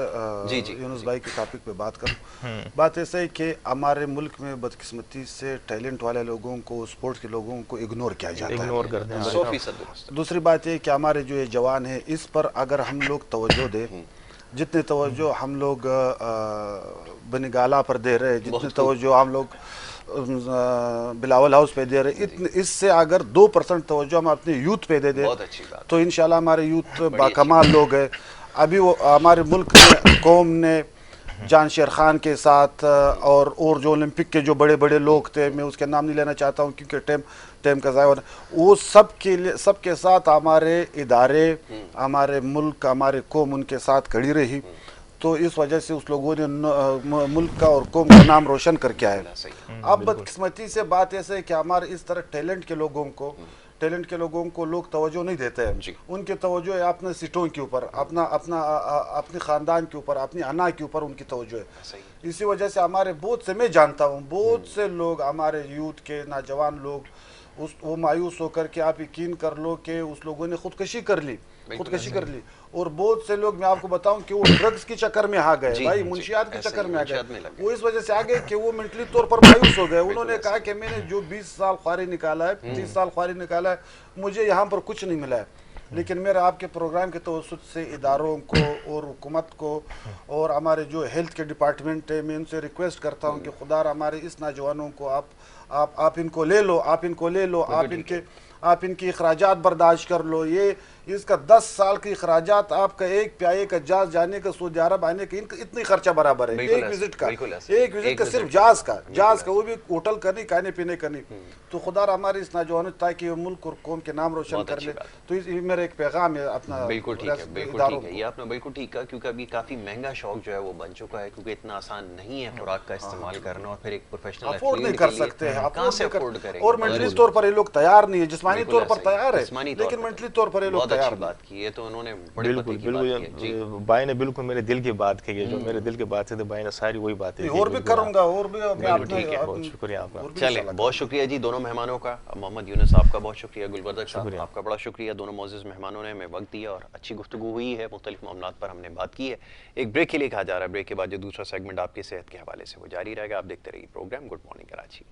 یونس بھائی کے ٹاپک پہ بات کروں. بات ایسا ہے کہ ہمارے ملک میں بدقسمتی سے ٹیلنٹ والے لوگوں کو, اسپورٹس کے لوگوں کو اگنور کیا جاتا ہے, اگنور کرتے ہیں. 100%. دوسری بات یہ کہ ہمارے جو یہ جوان ہیں اس پر اگر ہم لوگ توجہ دیں, جتنے توجہ ہم لوگ بنگالہ پر دے رہے, جتنے توجہ ہم لوگ بلاول ہاؤس پہ دے رہے, اس سے اگر 2% توجہ ہم اپنے یوتھ پہ دے دیں تو انشاءاللہ ہمارے یوتھ باکمال لوگ ہیں. ابھی وہ ہمارے ملک میں قوم نے جان شیر خان کے ساتھ اور جو اولمپک کے جو بڑے بڑے لوگ تھے, میں اس کے نام نہیں لینا چاہتا ہوں کیونکہ ٹائم کا ضائع ہونا, وہ سب کے ساتھ ہمارے ادارے, ہمارے ملک, ہمارے قوم ان کے ساتھ کھڑی رہی. تو اس وجہ سے اس لوگوں نے ملک کا اور قوم کا نام روشن کر کے آئے. اب بدقسمتی سے بات ایسے ہے کہ ہمارے اس طرح ٹیلنٹ کے لوگوں کو لوگ توجہ نہیں دیتے ہیں. ان کی توجہ ہے اپنے سیٹوں کے اوپر, اپنے خاندان کے اوپر, اپنی انا کے اوپر ان کی توجہ ہے. اسی وجہ سے ہمارے بہت سے, میں جانتا ہوں بہت سے لوگ, ہمارے یوتھ کے نوجوان لوگ وہ مایوس ہو کر کے, آپ یقین کر لو کہ اس لوگوں نے خودکشی کر لی. اور بہت سے لوگ میں آپ کو بتاؤں کہ وہ ڈرگز کی چکر میں آ گئے, بھائی منشیات کے چکر میں آ گئے. وہ اس وجہ سے آ گئے کہ وہ منٹلی طور پر مایوس ہو گئے. انہوں نے کہا کہ میں نے جو 20 سال خواری نکالا ہے, 30 سال خواری نکالا ہے, مجھے یہاں پر کچھ نہیں ملا ہے. لیکن میرا آپ کے پروگرام کے توسط سے اداروں کو اور حکومت کو اور ہمارے جو ہیلتھ کے ڈپارٹمنٹ ہے, میں ان سے ریکویسٹ کرتا ہوں کہ خدا ہمارے اس نوجوانوں کو آپ ان کو لے لو, آپ ان کے اخراجات برداشت کر لو. اس کا 10 سال کے اخراجات, آپ کا ایک پیائے کا جہاز جانے کا, سعودی عرب آنے کا, اتنی خرچہ برابر ہے ایک وزٹ کا صرف جہاز کا, وہ بھی ہوٹل کا نہیں, کھانے پینے کا نہیں. تو خدا ہمارے اس نوجوانوں تاکہ وہ ملک اور قوم کے نام روشن کر لے. تو میرا ایک پیغام ہے اپنا. بالکل ٹھیک ہے, یہ آپ نے بالکل ٹھیک کہا, کیونکہ ابھی کافی مہنگا شوق جو ہے وہ بن چکا ہے, کیونکہ اتنا آسان نہیں ہے خوراک کا استعمال کرنا, اور پھر ایک پروفیشنل افورڈ نہیں کر سکتے ہیں, اور منٹلی طور پر یہ لوگ تیار نہیں ہے, جسمانی جسمانی طور پر تیار ہے لیکن مینٹلی طور پر یہ لوگ تیار نہیں. بات کی ہے تو انہوں نے بڑے بالکل پتے کی بات کی ہے. بالکل بھائی نے بالکل میرے دل کی بات کی ہے, جو میرے دل کی بات ہے تو بھائی نے ساری وہی باتیں اور بھی کروں گا, اور بھی بہت شکریہ آپ کا. چلیں بہت شکریہ جی دونوں مہمانوں کا. محمد یونس آپ کا بہت شکریہ, گلبردک صاحب آپ کا بڑا شکریہ. دونوں معزز مہمانوں نے ہمیں وقت دیا اور اچھی گفتگو ہوئی ہے, مختلف معاملات پر ہم نے بات کی ہے. ایک بریک کے لیے کہا جا رہا ہے, بریک کے بعد جو دوسرا سیگمنٹ آپ کی صحت کے حوالے سے وہ جاری رہے گا. آپ دیکھتے رہیے پروگرام گڈ مارننگ کراچی.